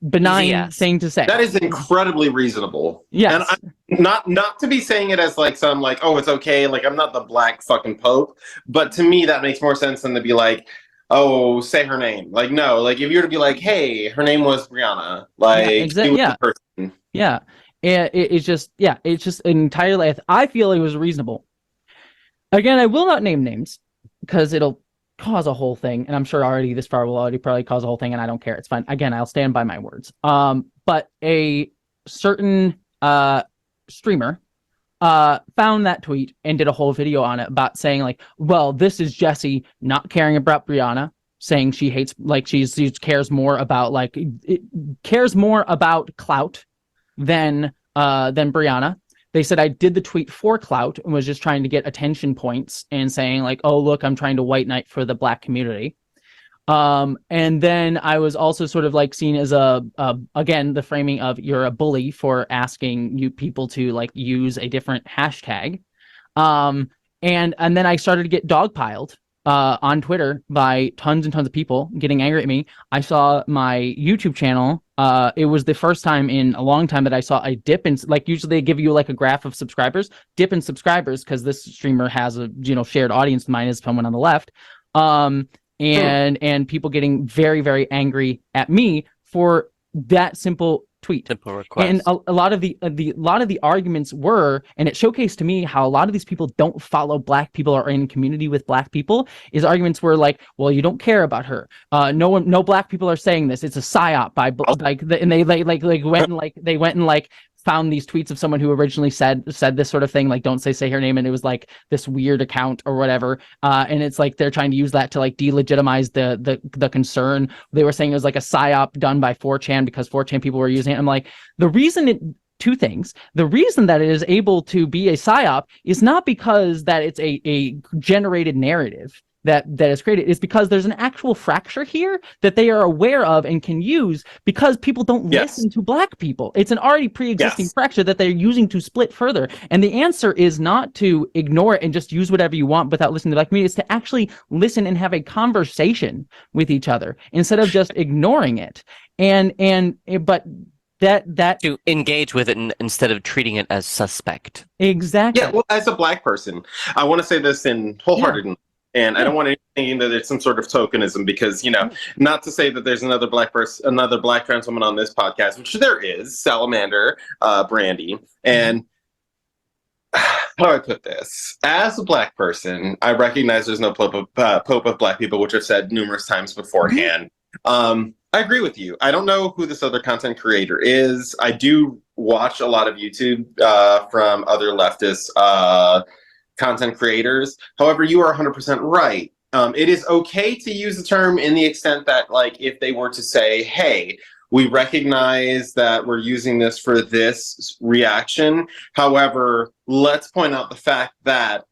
benign thing to say. That is incredibly reasonable. Yes, and not to be saying it as like some like, oh, it's okay, like I'm not the Black fucking Pope, but to me that makes more sense than to be like, oh, say her name. Like, no, like if you were to be like, hey, her name was Brianna, like the person. Yeah. It's just entirely, I feel it was reasonable. Again, I will not name names because it'll cause a whole thing, and I'm sure already this far will already probably cause a whole thing, and I don't care. It's fine. Again, I'll stand by my words. But a certain streamer found that tweet and did a whole video on it about saying like, well, this is Jessie not caring about Brianna, saying she hates, like she cares more about clout than Brianna. They said I did the tweet for clout and was just trying to get attention points and saying like, oh, look, I'm trying to white knight for the Black community. And then I was also sort of like seen as again, the framing of you're a bully for asking you people to like use a different hashtag. And then I started to get dogpiled on Twitter by tons and tons of people getting angry at me. I saw my YouTube channel. It was the first time in a long time that I saw a dip in, like, usually they give you like a graph of subscribers, dip in subscribers, because this streamer has a shared audience. Mine is someone on the left. And people getting very, very angry at me for that simple tweet. Simple request. And a lot of the arguments were, and it showcased to me how a lot of these people don't follow Black people or are in community with Black people. Is arguments were like, well, you don't care about her. No Black people are saying this. It's a psyop by and they went and found these tweets of someone who originally said this sort of thing, like don't say her name, and it was like this weird account or whatever, and it's like they're trying to use that to like delegitimize the concern. They were saying it was like a psyop done by 4chan because 4chan people were using it. I'm like, two things. The reason that it is able to be a psyop is not because that it's a generated narrative that is created, is because there's an actual fracture here that they are aware of and can use because people don't listen to Black people. It's an already pre-existing fracture that they're using to split further. And the answer is not to ignore it and just use whatever you want without listening to the Black community. It's to actually listen and have a conversation with each other instead of just ignoring it. But that To engage with it instead of treating it as suspect. exactly. Yeah, well, as a Black person, I want to say this in wholeheartedly, and I don't want anything that it's some sort of tokenism because, not to say that there's another Black person, another Black trans woman on this podcast, which there is, Salamander, Brandy, and how do I put this? As a Black person, I recognize there's no Pope of Black people, which I've said numerous times beforehand. I agree with you. I don't know who this other content creator is. I do watch a lot of YouTube from other leftist content creators. However, you are 100% right. It is okay to use the term in the extent that, like, if they were to say, hey, we recognize that we're using this for this reaction. However, let's point out the fact that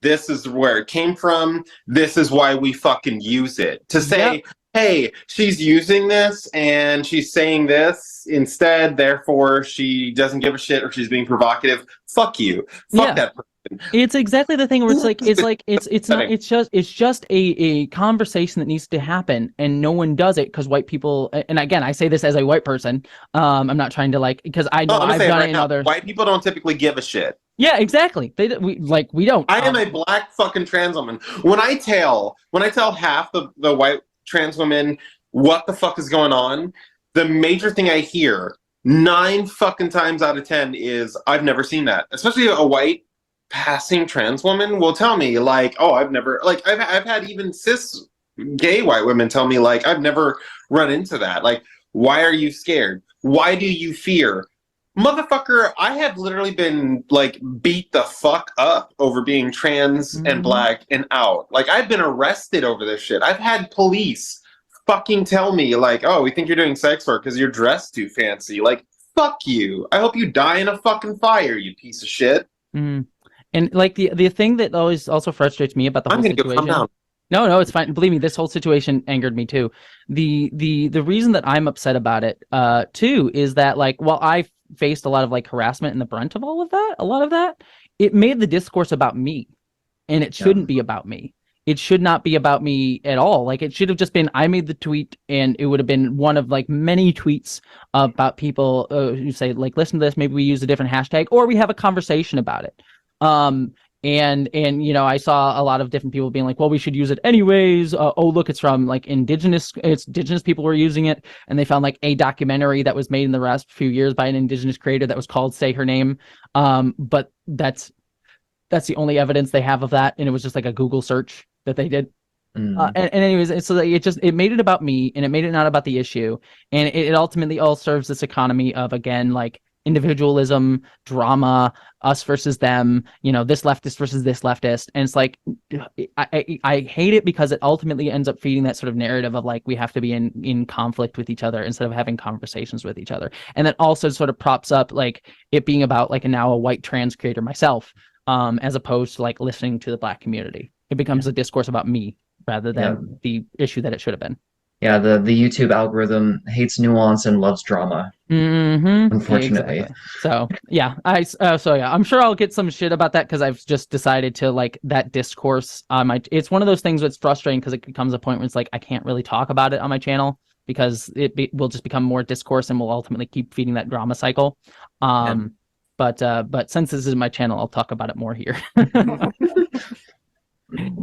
this is where it came from. This is why we fucking use it. To say, hey, she's using this and she's saying this instead, therefore she doesn't give a shit or she's being provocative. Fuck you. Fuck that person. It's exactly the thing where it's just a conversation that needs to happen and no one does it because white people, and again, I say this as a white person. I'm not trying to because I know I've done it in other. White people don't typically give a shit. Yeah, exactly. We don't. I am a Black fucking trans woman. When I tell half the white trans women what the fuck is going on, the major thing I hear 9 fucking times out of 10 is I've never seen that. Especially a white passing trans woman will tell me like, oh, I've never, like, I've had even cis gay white women tell me like, I've never run into that. Like, why are you scared? Why do you fear? Motherfucker, I have literally been like beat the fuck up over being trans and Black and out. Like, I've been arrested over this shit. I've had police fucking tell me like, oh, we think you're doing sex work because you're dressed too fancy. Like, fuck you. I hope you die in a fucking fire, you piece of shit. And like the thing that always also frustrates me about the whole situation. Go calm down. No, it's fine. Believe me, this whole situation angered me too. The reason that I'm upset about it too is that like while I faced a lot of like harassment and the brunt of a lot of that, it made the discourse about me. And it shouldn't be about me. It should not be about me at all. Like, it should have just been, I made the tweet and it would have been one of like many tweets about people who say like, listen to this, maybe we use a different hashtag or we have a conversation about it. And I saw a lot of different people being like, well, we should use it anyways. Oh, look, it's from like indigenous people were using it. And they found like a documentary that was made in the last few years by an indigenous creator that was called Say Her Name. But that's the only evidence they have of that. And it was just like a Google search that they did. And anyways, so it made it about me and it made it not about the issue. And it ultimately all serves this economy of, again, like individualism, drama, us versus them, this leftist versus this leftist. And it's like, I hate it because it ultimately ends up feeding that sort of narrative of like, we have to be in conflict with each other instead of having conversations with each other. And that also sort of props up like it being about like now a white trans creator myself, as opposed to like listening to the Black community. It becomes a discourse about me rather than the issue that it should have been. Yeah, the YouTube algorithm hates nuance and loves drama. Unfortunately. Exactly. So yeah, I'm sure I'll get some shit about that because I've just decided to like that discourse on my. It's one of those things that's frustrating because it becomes a point where it's like I can't really talk about it on my channel because will just become more discourse and will ultimately keep feeding that drama cycle. But since this is my channel, I'll talk about it more here.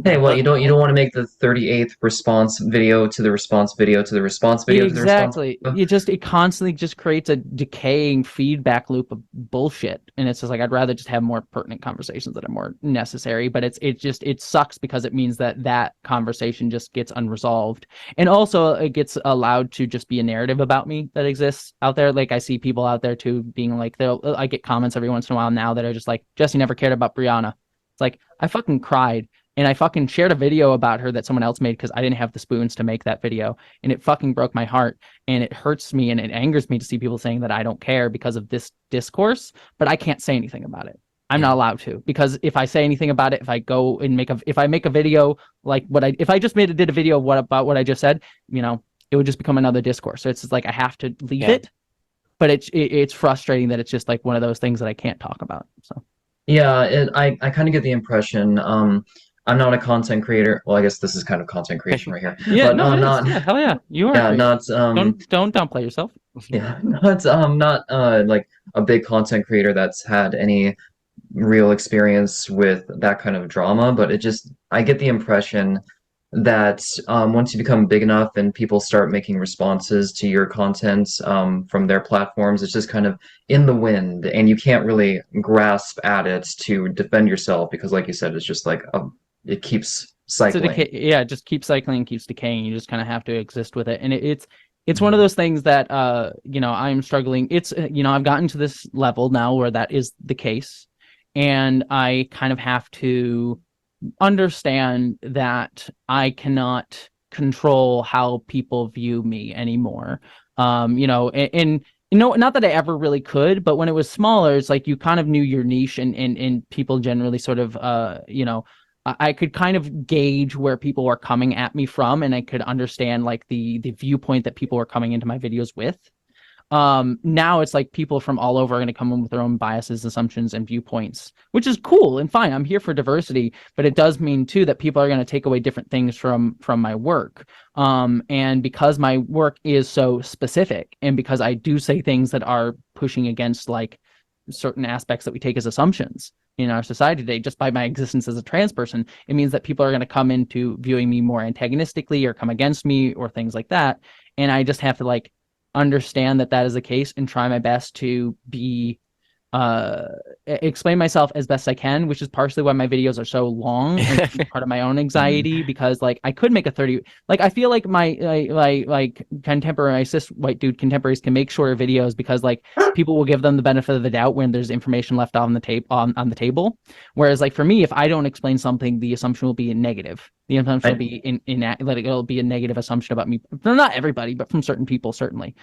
Hey, well, you don't want to make the 38th response video to the response video to the response video to the response video. It constantly just creates a decaying feedback loop of bullshit, and it's just like I'd rather just have more pertinent conversations that are more necessary. But it sucks because it means that conversation just gets unresolved, and also it gets allowed to just be a narrative about me that exists out there. Like I see people out there too being like, I get comments every once in a while now that are just like, Jessie never cared about Brianna. It's like I fucking cried. And I fucking shared a video about her that someone else made because I didn't have the spoons to make that video. And it fucking broke my heart. And it hurts me and it angers me to see people saying that I don't care because of this discourse. But I can't say anything about it. I'm not allowed to. Because if I say anything about it, if I go and if I make a video like if I just did a video about what I just said, it would just become another discourse. So it's just like I have to leave it. But it's frustrating that it's just like one of those things that I can't talk about. So yeah, I kind of get the impression. I'm not a content creator. Well, I guess this is kind of content creation right here. Yeah, but no, I'm not. Yeah, hell yeah, you are. Yeah, not. Don't downplay yourself. Yeah, not like a big content creator that's had any real experience with that kind of drama, but I get the impression that once you become big enough and people start making responses to your content from their platforms, it's just kind of in the wind, and you can't really grasp at it to defend yourself because, like you said, it's just like it keeps So cycling. yeah, it just keeps cycling, keeps decaying. You just kind of have to exist with it, and it's one of those things that I'm struggling. It's I've gotten to this level now where that is the case, and I kind of have to understand that I cannot control how people view me anymore. And not that I ever really could, but when it was smaller, it's like you kind of knew your niche, and people generally sort of I could kind of gauge where people were coming at me from, and I could understand like the viewpoint that people were coming into my videos with. Now it's like people from all over are going to come in with their own biases, assumptions, and viewpoints, which is cool and fine. I'm here for diversity, but it does mean too that people are going to take away different things from my work. And because my work is so specific, and because I do say things that are pushing against like certain aspects that we take as assumptions in our society today, just by my existence as a trans person, it means that people are going to come into viewing me more antagonistically or come against me or things like that. And I just have to like understand that that is the case and try my best to be explain myself as best I can, which is partially why my videos are so long and part of my own anxiety, because like I could make a 30, like I feel like my like contemporary cis white dude contemporaries can make shorter videos because like people will give them the benefit of the doubt when there's information left on the tape on the table, whereas like for me, if I don't explain something, the assumption will be in negative. The assumption will be it'll be a negative assumption about me. Not everybody, but from certain people, certainly.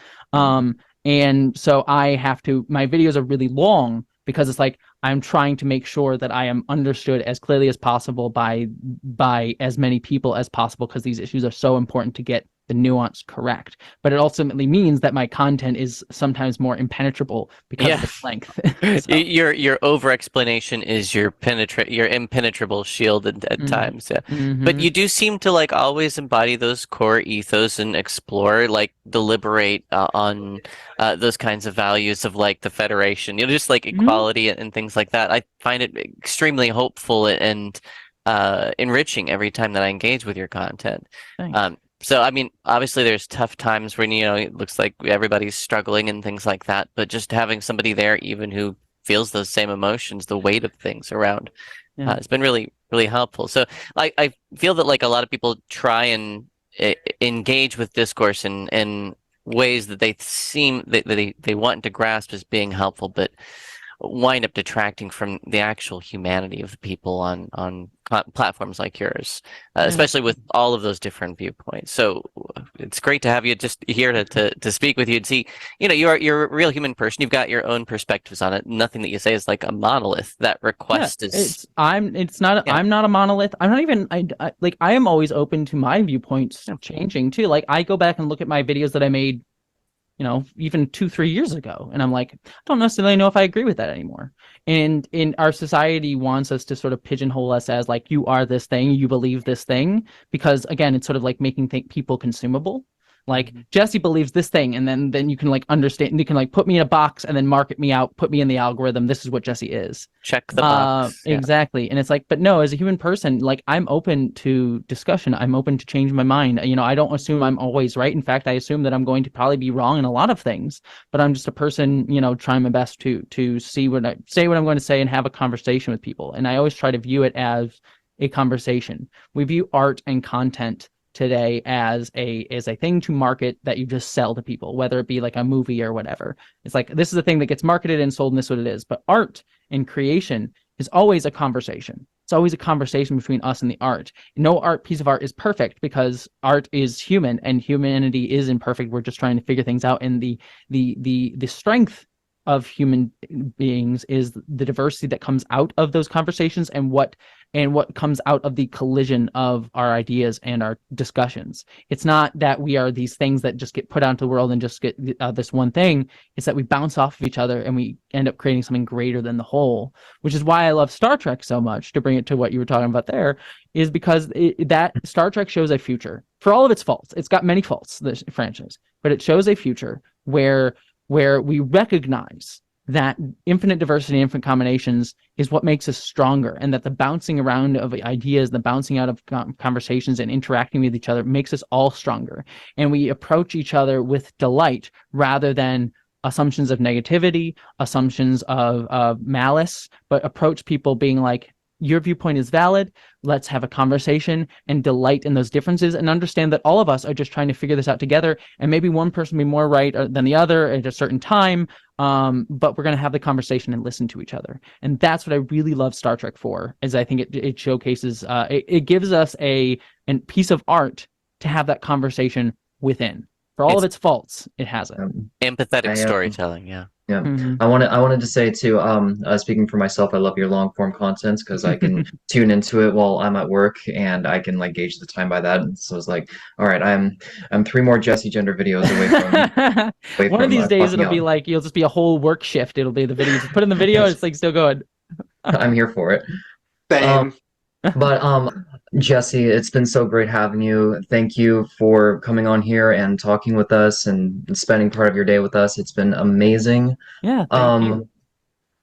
And so I have to, my videos are really long because it's like I'm trying to make sure that I am understood as clearly as possible by as many people as possible, because these issues are so important to get the nuance correct. But it ultimately means that my content is sometimes more impenetrable because of its length. So, Your over explanation is your impenetrable shield at times. Yeah. But you do seem to like always embody those core ethos and explore, like deliberate on those kinds of values of like the Federation, just like equality and things like that. I find it extremely hopeful and enriching every time that I engage with your content. Thanks. So, I mean, obviously there's tough times when, it looks like everybody's struggling and things like that, but just having somebody there, even who feels those same emotions, the weight of things around, it's been really, really helpful. So I feel that like a lot of people try and engage with discourse in ways that they seem that they want to grasp as being helpful, but wind up detracting from the actual humanity of the people on platforms like yours, especially with all of those different viewpoints. So it's great to have you just here to speak with you and see, you're a real human person. You've got your own perspectives on it. Nothing that you say is like a monolith. That request is. I'm not a monolith. I'm not even. I am always open to my viewpoints changing too. Like I go back and look at my videos that I made, even 2-3 years ago. And I'm like, I don't necessarily know if I agree with that anymore. And in our society wants us to sort of pigeonhole us as like, you are this thing, you believe this thing, because again, it's sort of like making people consumable. Like Jessie believes this thing, and then you can like understand, and you can like put me in a box and then market me out, put me in the algorithm. This is what Jessie is. Check the box. Exactly. And it's like, but no, as a human person, like I'm open to discussion. I'm open to change my mind. I don't assume I'm always right. In fact, I assume that I'm going to probably be wrong in a lot of things, but I'm just a person, trying my best to see what I'm going to say and have a conversation with people. And I always try to view it as a conversation. We view art and content today as a thing to market that you just sell to people, whether it be like a movie or whatever. It's like, this is the thing that gets marketed and sold, and this is what it is. But art and creation is always a conversation. It's always a conversation between us and the art. No piece of art is perfect, because art is human and humanity is imperfect. We're just trying to figure things out. And the strength of human beings is the diversity that comes out of those conversations, and what comes out of the collision of our ideas and our discussions. It's not that we are these things that just get put out into the world and just get this one thing. It's that we bounce off of each other and we end up creating something greater than the whole, which is why I love Star Trek so much, to bring it to what you were talking about there, is because that Star Trek shows a future. For all of its faults, it's got many faults, this franchise, but it shows a future where we recognize that infinite diversity, infinite combinations is what makes us stronger, and that the bouncing around of ideas, the bouncing out of conversations and interacting with each other makes us all stronger. And we approach each other with delight rather than assumptions of negativity, assumptions of malice, but approach people being like, your viewpoint is valid. Let's have a conversation and delight in those differences and understand that all of us are just trying to figure this out together. And maybe one person will be more right than the other at a certain time. But we're going to have the conversation and listen to each other. And that's what I really love Star Trek for, is I think it showcases, it gives us a piece of art to have that conversation within. For all of its faults, it has it. Empathetic storytelling, yeah. Yeah, I wanted to say too, speaking for myself, I love your long form content because I can tune into it while I'm at work and I can like gauge the time by that. And so it's like, all right, I'm 3 more Jessie Gender videos away One of these days it'll be like, you'll just be a whole work shift. It'll be the video, just put in the video and it's like still going. I'm here for it. Same. But Jessie, it's been so great having you. Thank you for coming on here and talking with us and spending part of your day with us. It's been amazing. Yeah, thank you.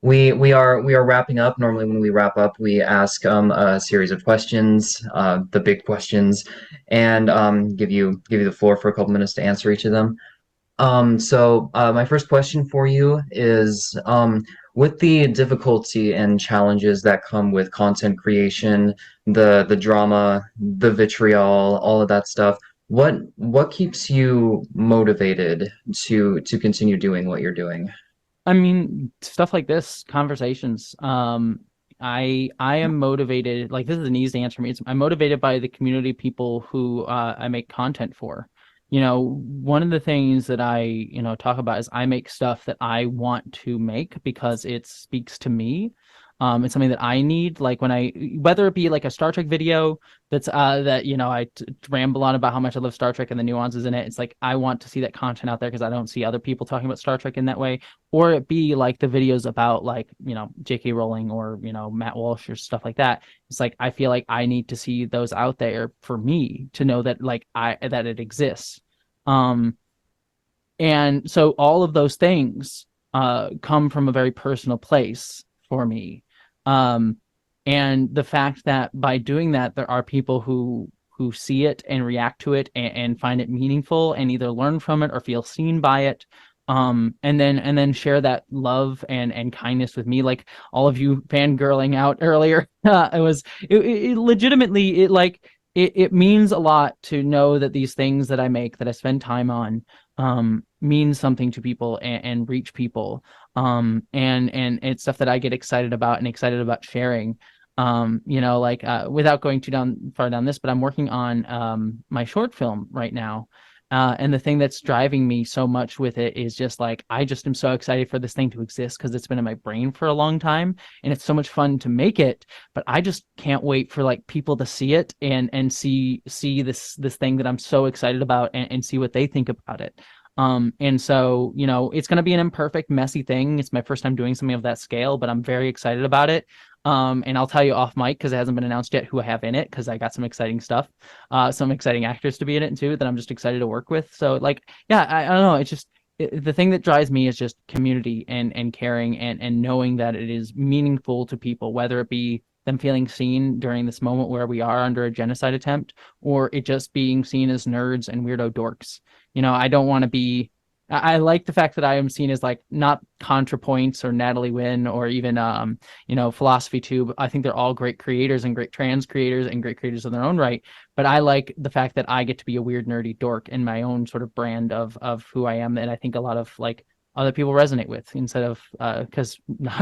We are wrapping up. Normally when we wrap up, we ask a series of questions, the big questions, and give you the floor for a couple minutes to answer each of them. So my first question for you is with the difficulty and challenges that come with content creation, the drama, the vitriol, all of that stuff, what keeps you motivated to continue doing what you're doing? I mean, stuff like this, conversations. I am motivated. Like, this is an easy answer for me. I'm motivated by the community of people who I make content for. You know, one of the things that I talk about is I make stuff that I want to make because it speaks to me. It's something that I need. Like whether it be like a Star Trek video that's that I ramble on about how much I love Star Trek and the nuances in it. It's like I want to see that content out there because I don't see other people talking about Star Trek in that way. Or it be like the videos about like J.K. Rowling or Matt Walsh or stuff like that. It's like I feel like I need to see those out there for me to know that that it exists. And so all of those things come from a very personal place for me. And the fact that by doing that, there are people who see it and react to it and find it meaningful and either learn from it or feel seen by it. And then share that love and kindness with me, like all of you fangirling out earlier. It legitimately, it means a lot to know that these things that I make, that I spend time on, mean something to people and reach people. And it's stuff that I get excited about and excited about sharing. Without going too far down this, but I'm working on my short film right now. And the thing that's driving me so much with it is just like, I just am so excited for this thing to exist because it's been in my brain for a long time and it's so much fun to make it, but I just can't wait for like people to see it and see this thing that I'm so excited about and see what they think about it. And so, it's going to be an imperfect, messy thing. It's my first time doing something of that scale, but I'm very excited about it. And I'll tell you off mic because it hasn't been announced yet who I have in it because I got some exciting stuff, some exciting actors to be in it too that I'm just excited to work with. So I don't know. It's just the thing that drives me is just community and caring and knowing that it is meaningful to people, whether it be them feeling seen during this moment where we are under a genocide attempt or it just being seen as nerds and weirdo dorks. I don't want to be. I like the fact that I am seen as like not ContraPoints or Natalie Wynn or even Philosophy Tube. I think they're all great creators and great trans creators and great creators in their own right. But I like the fact that I get to be a weird nerdy dork in my own sort of brand of who I am, and I think a lot of like other people resonate with instead of because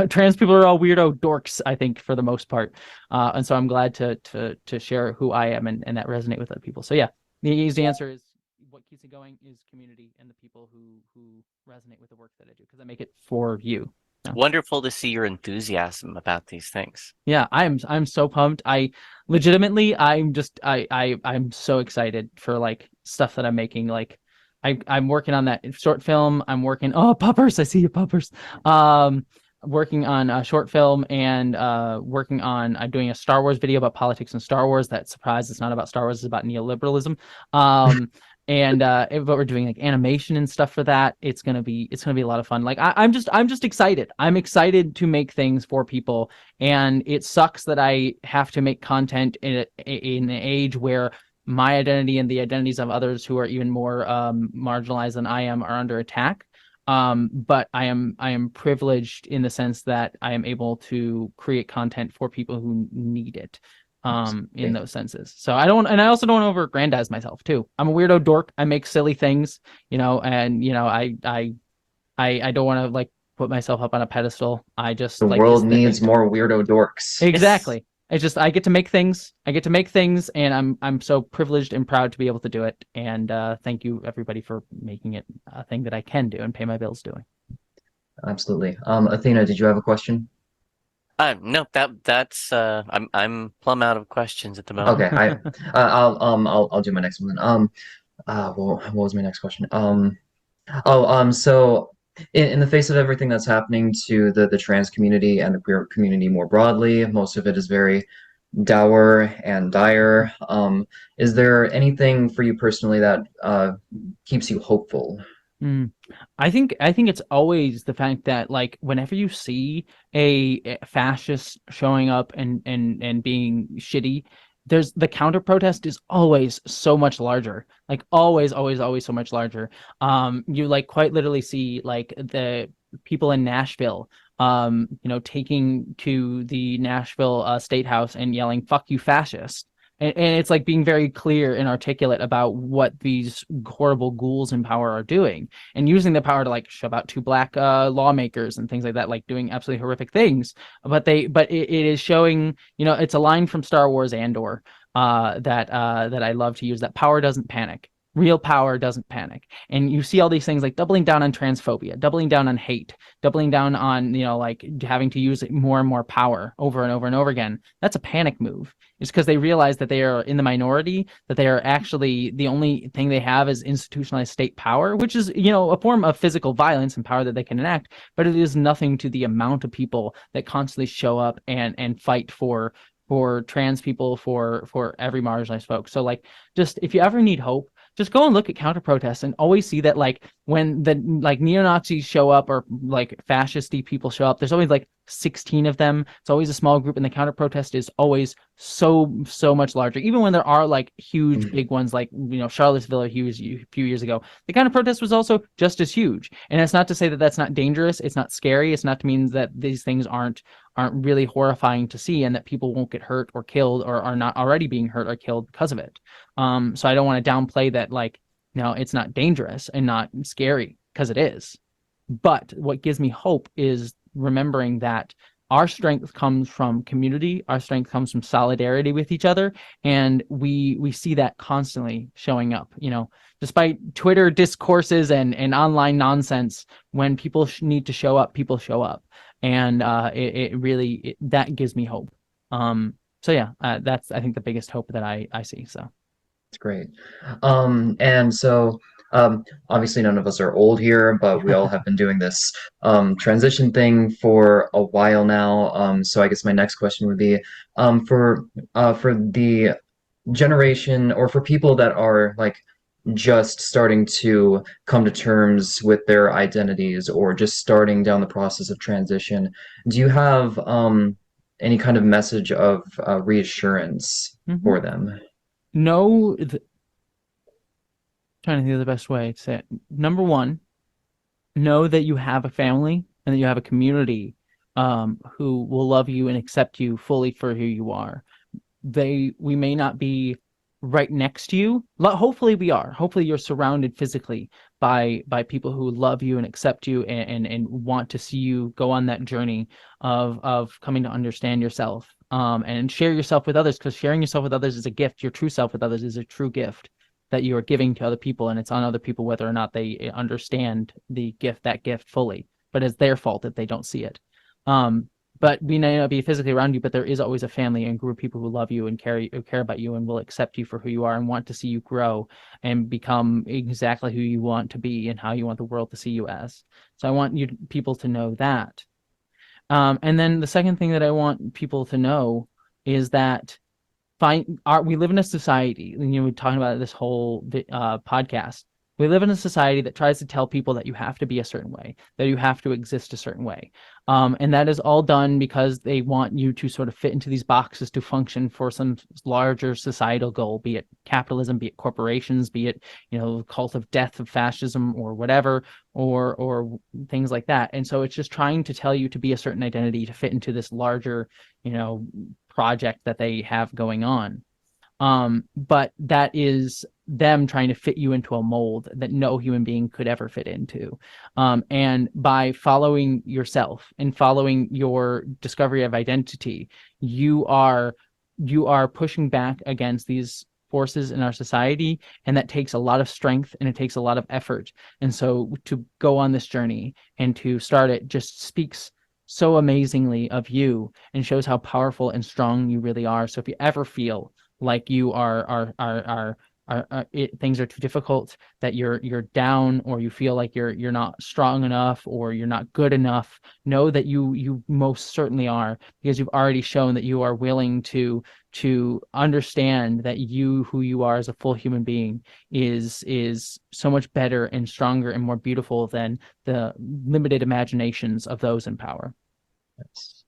trans people are all weirdo dorks, I think, for the most part. And so I'm glad to share who I am and that resonate with other people. So yeah, the easy answer is what keeps it going is community and the people who resonate with the work that I do because I make it for you. Wonderful to see your enthusiasm about these things. Yeah, I'm so pumped. I'm so excited for like stuff that I'm making. Like I'm working on that short film. I'm working. Oh, puppers! I see you, puppers. Working on a short film and working on doing a Star Wars video about politics and Star Wars. That surprise, it's not about Star Wars, it's about neoliberalism. And but we're doing like animation and stuff for that. It's gonna be a lot of fun. Like I'm just excited. I'm excited to make things for people, and it sucks that I have to make content in an age where my identity and the identities of others who are even more marginalized than I am are under attack. But I am privileged in the sense that I am able to create content for people who need it. In those senses. So I also don't over-aggrandize myself too. I'm a weirdo dork. I make silly things, and I don't want to like put myself up on a pedestal. I just The like world aesthetic. needs more weirdo dorks. Exactly. It's just I get to make things. And I'm so privileged and proud to be able to do it. And thank you everybody for making it a thing that I can do and pay my bills doing. Absolutely. Athena, did you have a question? No, that's I'm plumb out of questions at the moment. Okay, I'll do my next one then. Well, what was my next question? So in the face of everything that's happening to the trans community and the queer community more broadly, most of it is very dour and dire. Is there anything for you personally that keeps you hopeful? I think it's always the fact that like whenever you see a fascist showing up and being shitty, there's the counter protest is always so much larger. Like always so much larger. You like quite literally see like the people in Nashville taking to the Nashville State House and yelling "fuck you fascist." And it's like being very clear and articulate about what these horrible ghouls in power are doing, and using the power to like shove out two black lawmakers and things like that, like doing absolutely horrific things. But it is showing, it's a line from Star Wars Andor that I love to use, that power doesn't panic. Real power doesn't panic. And you see all these things like doubling down on transphobia, doubling down on hate, doubling down on, like having to use more and more power over and over and over again. That's a panic move. It's because they realize that they are in the minority, that they are actually the only thing they have is institutionalized state power, which is, a form of physical violence and power that they can enact, but it is nothing to the amount of people that constantly show up and fight for trans people, for every marginalized folk. So like, just if you ever need hope, just go and look at counter protests and always see that like when the like neo-Nazis show up or like fascisty people show up, there's always like 16 of them. It's always a small group, and the counter protest is always so much larger. Even when there are like huge big ones like Charlottesville a few years ago, the counter protest was also just as huge. And it's not to say that that's not dangerous, it's not scary, it's not to mean that these things aren't really horrifying to see and that people won't get hurt or killed or are not already being hurt or killed because of it. So I don't want to downplay that, like, it's not dangerous and not scary, because it is. But what gives me hope is remembering that our strength comes from community, our strength comes from solidarity with each other, and we see that constantly showing up. Despite Twitter discourses and online nonsense, when people need to show up, people show up, and it really that gives me hope. So yeah, that's I think the biggest hope that I see. So it's great. And so obviously none of us are old here, but we all have been doing this transition thing for a while now. So I guess my next question would be for the generation, or for people that are like just starting to come to terms with their identities or just starting down the process of transition, do you have any kind of message of reassurance for them? No, trying to think of the best way to say it. Number one, know that you have a family and that you have a community who will love you and accept you fully for who you are. We may not be right next to you. Hopefully we are. Hopefully you're surrounded physically by people who love you and accept you and want to see you go on that journey of coming to understand yourself and share yourself with others, because sharing yourself with others is a gift. Your true self with others is a true gift that you are giving to other people, and it's on other people whether or not they understand that gift fully. But it's their fault if they don't see it. But we may not be physically around you, but there is always a family and group of people who love you and care about you and will accept you for who you are and want to see you grow and become exactly who you want to be and how you want the world to see you as. So I want people to know that. And then the second thing that I want people to know is that we live in a society, and we're talking about this whole podcast. We live in a society that tries to tell people that you have to be a certain way, that you have to exist a certain way. And that is all done because they want you to sort of fit into these boxes to function for some larger societal goal, be it capitalism, be it corporations, be it, cult of death of fascism or whatever, or things like that. And so it's just trying to tell you to be a certain identity to fit into this larger, project that they have going on. But that is them trying to fit you into a mold that no human being could ever fit into. And by following yourself and following your discovery of identity, you are pushing back against these forces in our society, and that takes a lot of strength and it takes a lot of effort. And so to go on this journey and to start it just speaks so amazingly of you and shows how powerful and strong you really are. So if you ever feel like you things are too difficult, that you're down, or you feel like you're not strong enough or you're not good enough, know that you most certainly are, because you've already shown that you are willing to understand that who you are as a full human being is so much better and stronger and more beautiful than the limited imaginations of those in power. That's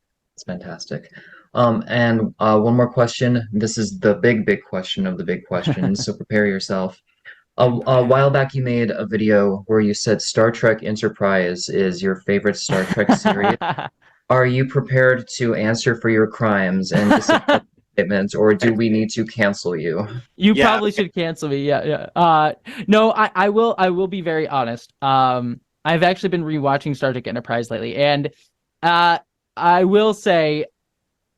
fantastic. And one more question. This is the big question of the big questions, so prepare yourself. A while back, you made a video where you said Star Trek Enterprise is your favorite Star Trek series. Are you prepared to answer for your crimes and disappointments, or do we need to cancel you? You probably should cancel me. Yeah. No, I will be very honest. I've actually been rewatching Star Trek Enterprise lately, and I will say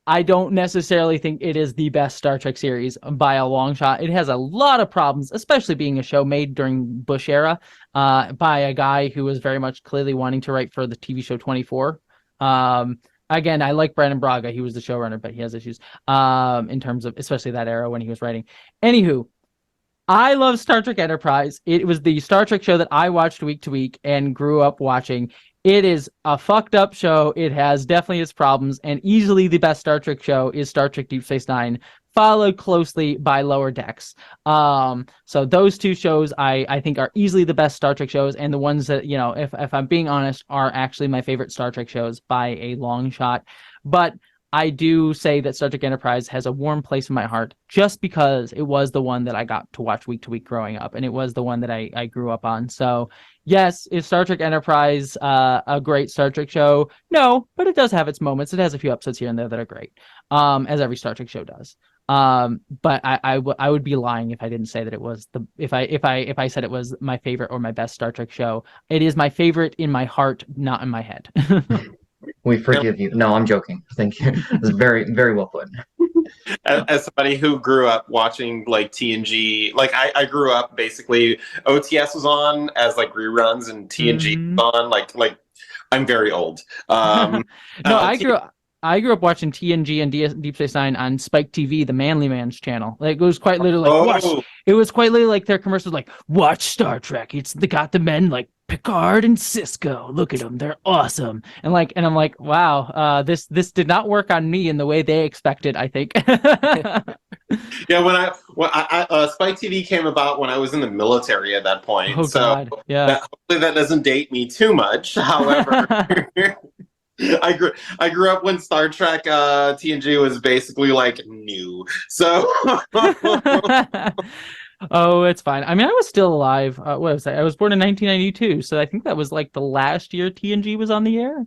I don't necessarily think it is the best Star Trek series by a long shot. It has a lot of problems, especially being a show made during Bush era by a guy who was very much clearly wanting to write for the TV show 24. Again, I like Brandon Braga. He was the showrunner, but he has issues in terms of especially that era when he was writing. Anywho, I love Star Trek Enterprise. It was the Star Trek show that I watched week to week and grew up watching. It is a fucked up show. It has definitely its problems, and easily the best Star Trek show is Star Trek Deep Space Nine, followed closely by Lower Decks. So those two shows I think are easily the best Star Trek shows, and the ones that, if I'm being honest, are actually my favorite Star Trek shows by a long shot. But I do say that Star Trek Enterprise has a warm place in my heart just because it was the one that I got to watch week to week growing up, and it was the one that I grew up on. So yes, is Star Trek Enterprise a great Star Trek show? No, but it does have its moments. It has a few episodes here and there that are great, as every Star Trek show does. But I would be lying if I didn't say that it was if I said it was my favorite or my best Star Trek show. It is my favorite in my heart, not in my head. We forgive you. No, I'm joking. Thank you. It's very, very well put. As somebody who grew up watching like TNG, like I grew up basically OTS was on as like reruns and TNG was on like I'm very old. No, I grew up watching TNG and Deep Space Nine on Spike TV, the Manly Man's channel. Like it was quite literally like it was quite literally like their commercials like watch Star Trek. They got the men like Picard and Cisco. Look at them, they're awesome. And I'm like, wow, this did not work on me in the way they expected, I think. Yeah, when I Spike TV came about when I was in the military at that point. Oh, so God. Yeah. Hopefully that doesn't date me too much. However, I grew up when Star Trek TNG was basically like new. So oh, it's fine. I mean, I was still alive. What was I? I was born in 1992, so I think that was like the last year TNG was on the air.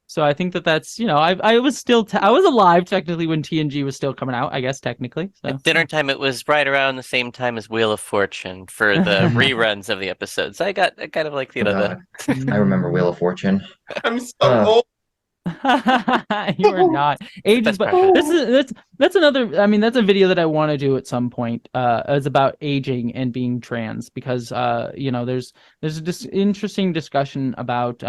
So I think that's I was still I was alive technically when TNG was still coming out. I guess technically. So. At dinner time, it was right around the same time as Wheel of Fortune for the reruns of the episodes. I kind of like I remember Wheel of Fortune. I'm so old. You are not ages, but that's another. I mean, that's a video that I want to do at some point. It's about aging and being trans because there's this interesting discussion about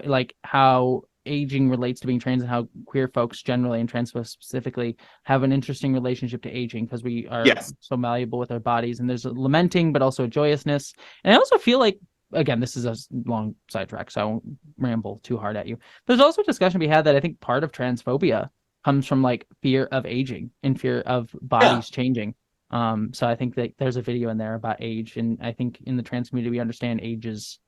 like how aging relates to being trans and how queer folks generally and trans folks specifically have an interesting relationship to aging because we are so malleable with our bodies, and there's a lamenting but also a joyousness. And I also feel like, again, this is a long sidetrack, so I won't ramble too hard at you. There's also a discussion we had that I think part of transphobia comes from like fear of aging and fear of bodies changing. So I think that there's a video in there about age, and I think in the trans community we understand age is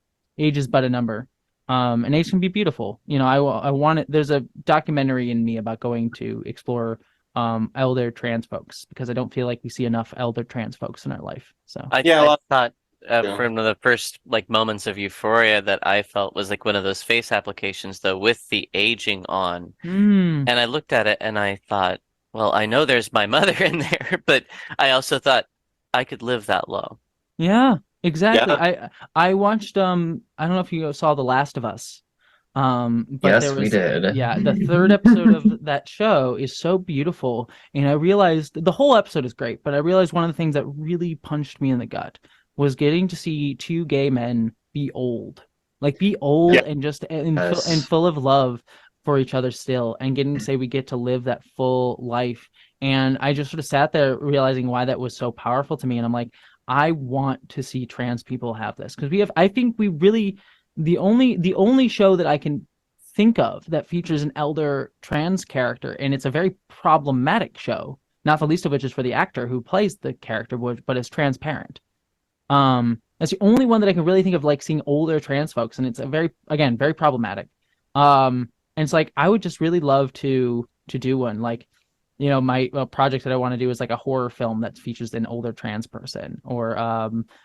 but a number. And age can be beautiful. You know, I want it. There's a documentary in me about going to explore elder trans folks, because I don't feel like we see enough elder trans folks in our life. So I thought from the first like moments of Euphoria that I felt was like one of those face applications though with the aging on. And I looked at it and I thought, well, I know there's my mother in there, but I also thought I could live that low. Yeah, exactly. Yeah. I watched I don't know if you saw The Last of Us. But Yes, there we was did. yeah, the third episode of that show is so beautiful, and I realized the whole episode is great, but I realized one of the things that really punched me in the gut was getting to see two gay men be old. Like be old and just and Yes. full of love for each other still, and getting to say we get to live that full life. And I just sort of sat there realizing why that was so powerful to me, and I'm like, I want to see trans people have this, because I think we really, the only show that I can think of that features an elder trans character, and it's a very problematic show, not the least of which is for the actor who plays the character, but is transparent. That's the only one that I can really think of, like seeing older trans folks, and it's a very problematic. And it's like I would just really love to do one. Like, you know, my project that I want to do is like a horror film that features an older trans person, or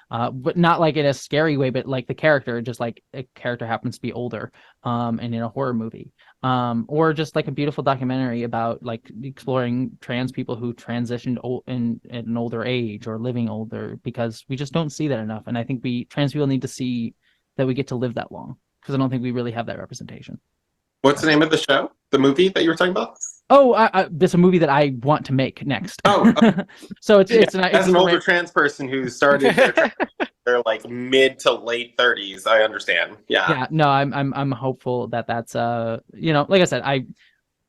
but not like in a scary way, but like the character, just like a character happens to be older, and in a horror movie, or just like a beautiful documentary about like exploring trans people who transitioned in at an older age or living older, because we just don't see that enough, and I think trans people need to see that we get to live that long, because I don't think we really have that representation. What's the name of the show? The movie that you were talking about? Oh, there's a movie that I want to make next. Oh, so it's as an older trans person who started their like mid to late 30s, I understand. Yeah, no, I'm hopeful that that's you know, like I said,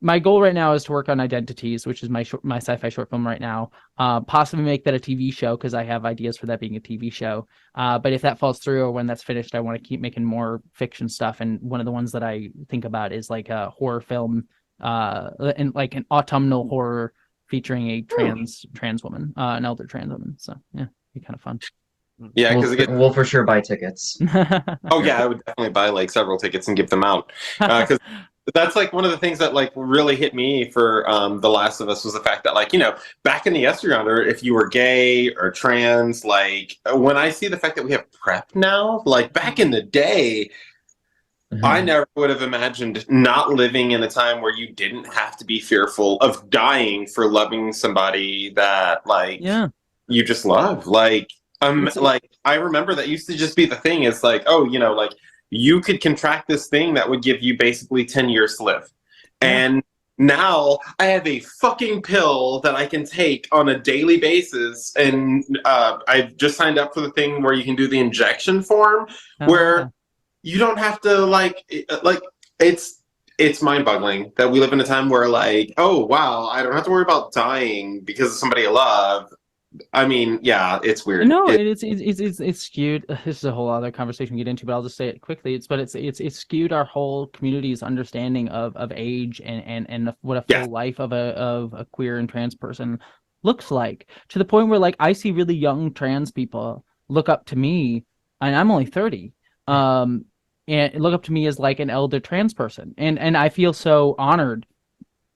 my goal right now is to work on Identities, which is my sci-fi short film right now. Possibly make that a TV show, because I have ideas for that being a TV show. But if that falls through, or when that's finished, I want to keep making more fiction stuff. And one of the ones that I think about is like a horror film, and like an autumnal horror featuring a trans woman, an elder trans woman. So yeah, be kind of fun. Yeah, because we'll for sure buy tickets. Oh yeah, I would definitely buy like several tickets and give them out, because that's like one of the things that like really hit me for The Last of Us was the fact that, like, you know, back in the yonder, if you were gay or trans, like when I see the fact that we have PrEP now, like back in the day, I never would have imagined not living in a time where you didn't have to be fearful of dying for loving somebody that like you just love. Like like I remember that used to just be the thing. It's like, oh, you know, like you could contract this thing that would give you basically 10 years to live. And now I have a fucking pill that I can take on a daily basis. And I've just signed up for the thing where you can do the injection form, where you don't have to like it's mind-boggling that we live in a time where like, oh wow, I don't have to worry about dying because of somebody I love. I mean, yeah, it's weird. No, it's skewed. This is a whole other conversation we get into, but I'll just say it quickly. It's skewed our whole community's understanding of age and what a full life of a queer and trans person looks like, to the point where like I see really young trans people look up to me, and I'm only 30. And look up to me as like an elder trans person, and I feel so honored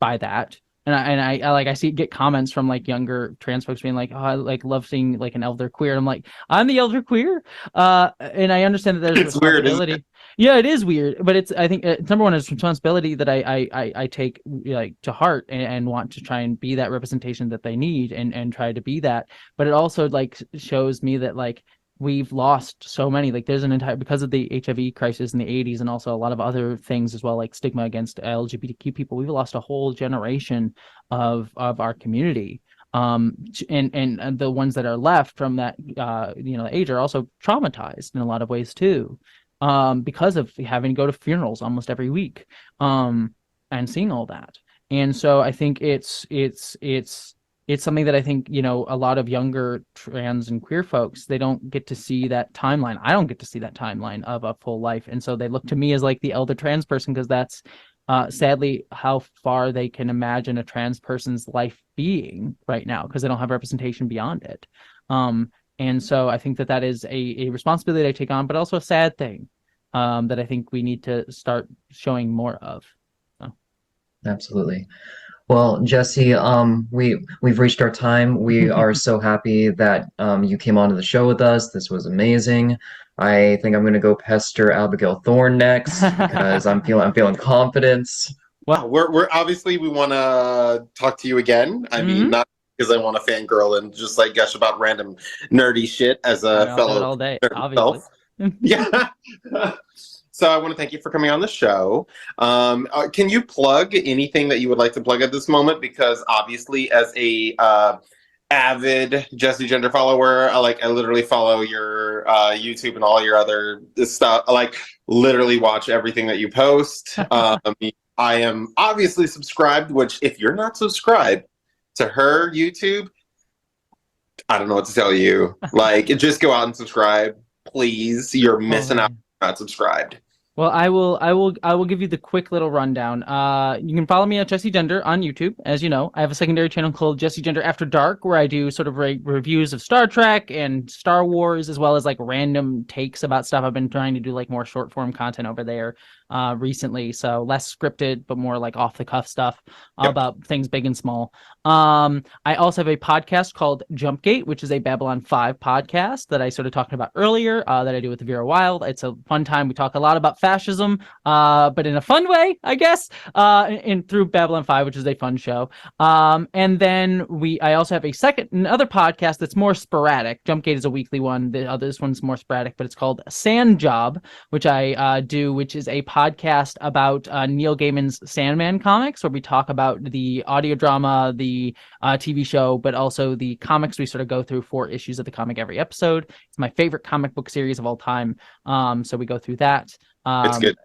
by that. And I get comments from like younger trans folks being like, oh, I like love seeing like an elder queer. I'm like, I'm the elder queer, and I understand that there's it's responsibility. Weird, yeah, it is weird, but I think number one is responsibility that I take like to heart, and want to try and be that representation that they need, and try to be that. But it also like shows me that like we've lost so many, like there's an entire, because of the HIV crisis in the 80s, and also a lot of other things as well, like stigma against LGBTQ people, we've lost a whole generation of our community. And the ones that are left from that you know, age are also traumatized in a lot of ways too, because of having to go to funerals almost every week, and seeing all that. And so I think it's something that I think, you know, a lot of younger trans and queer folks, they don't get to see that timeline. I don't get to see that timeline of a full life. And so they look to me as like the elder trans person, because that's sadly how far they can imagine a trans person's life being right now because they don't have representation beyond it. And so I think that is a responsibility I take on, but also a sad thing that I think we need to start showing more of. So. Absolutely. Well, Jesse, we've reached our time. We are so happy that you came onto the show with us. This was amazing. I think I'm gonna go pester Abigail Thorne next because I'm feeling confidence. Well, we're obviously we want to talk to you again. I mean, not because I want to fangirl and just like gush about random nerdy shit as a I'll do it fellow all day, nerd obviously. myself. Yeah. So I want to thank you for coming on the show. Can you plug anything that you would like to plug at this moment? Because obviously, as a avid Jessie Gender follower, I literally follow your YouTube and all your other stuff. I like literally watch everything that you post. I am obviously subscribed, which if you're not subscribed to her YouTube, I don't know what to tell you. Like, just go out and subscribe, please. You're missing out if you're not subscribed. Well, I will give you the quick little rundown. You can follow me at Jessie Gender on YouTube. As you know, I have a secondary channel called Jessie Gender After Dark, where I do sort of reviews of Star Trek and Star Wars, as well as like random takes about stuff. I've been trying to do like more short form content over there recently, so less scripted, but more like off the cuff stuff about things big and small. I also have a podcast called Jumpgate, which is a Babylon 5 podcast that I sort of talked about earlier that I do with Vera Wild. It's a fun time. We talk a lot about fascism, but in a fun way, I guess, and through Babylon 5, which is a fun show. And then I also have another podcast that's more sporadic. Jumpgate is a weekly one. This one's more sporadic, but it's called Sand Job, which I do, which is a podcast about Neil Gaiman's Sandman comics, where we talk about the audio drama, the TV show, but also the comics. We sort of go through 4 issues of the comic every episode. It's my favorite comic book series of all time. So we go through that. It's good.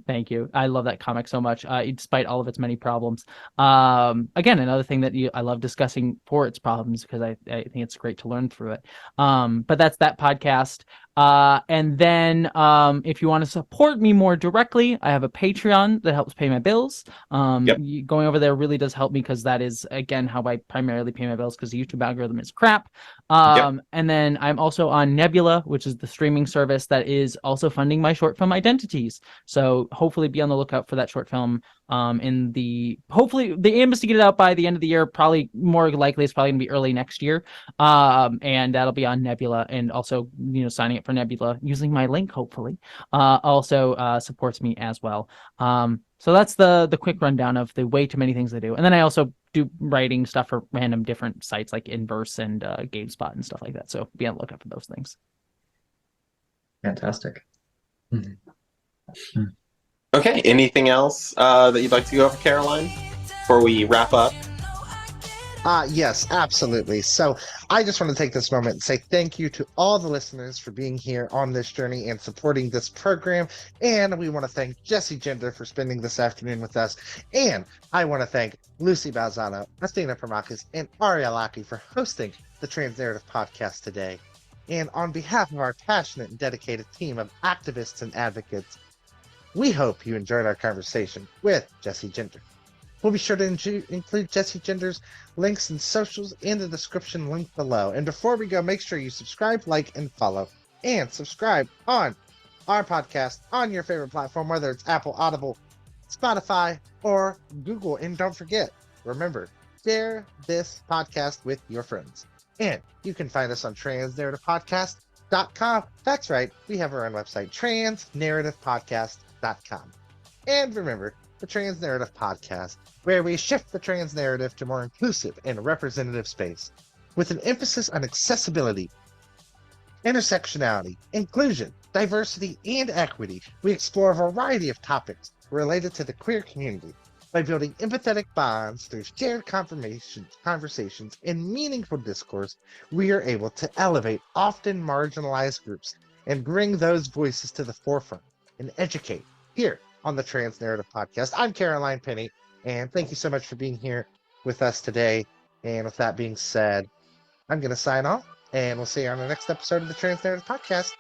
Thank you. I love that comic so much, despite all of its many problems. Again, another thing that I love discussing for its problems because I think it's great to learn through it. But that's that podcast. And then if you want to support me more directly, I have a Patreon that helps pay my bills. Going over there really does help me because that is, again, how I primarily pay my bills because the YouTube algorithm is crap. And then I'm also on Nebula, which is the streaming service that is also funding my short film Identities. So hopefully be on the lookout for that short film. Hopefully the aim is to get it out by the end of the year. Probably more likely it's probably gonna be early next year. And that'll be on Nebula, and also, signing up for Nebula using my link, hopefully, also supports me as well. So that's the quick rundown of the way too many things I do. And then I also do writing stuff for random different sites like Inverse and GameSpot and stuff like that. So be on the lookout for those things. Fantastic. Okay, anything else that you'd like to go over, Caroline, before we wrap up? Yes, absolutely. So I just want to take this moment and say thank you to all the listeners for being here on this journey and supporting this program. And we want to thank Jessie Gender for spending this afternoon with us. And I want to thank Lucy Balzano, Athena Permakis, and Aria Laki for hosting the Trans Narrative Podcast today. And on behalf of our passionate and dedicated team of activists and advocates, we hope you enjoyed our conversation with Jessie Gender. We'll be sure to include Jessie Gender's links and socials in the description link below. And before we go, make sure you subscribe, like, and follow. And subscribe on our podcast on your favorite platform, whether it's Apple, Audible, Spotify, or Google. And don't forget, remember, share this podcast with your friends. And you can find us on transnarrativepodcast.com. That's right, we have our own website, transnarrativepodcast.com. And remember, the Trans Narrative Podcast, where we shift the trans narrative to more inclusive and representative space, with an emphasis on accessibility, intersectionality, inclusion, diversity, and equity. We explore a variety of topics related to the queer community. By building empathetic bonds through shared conversations and meaningful discourse, we are able to elevate often marginalized groups and bring those voices to the forefront and educate here on the Trans Narrative Podcast. I'm Caroline Penny, and thank you so much for being here with us today. And with that being said, I'm going to sign off, and we'll see you on the next episode of the Trans Narrative Podcast.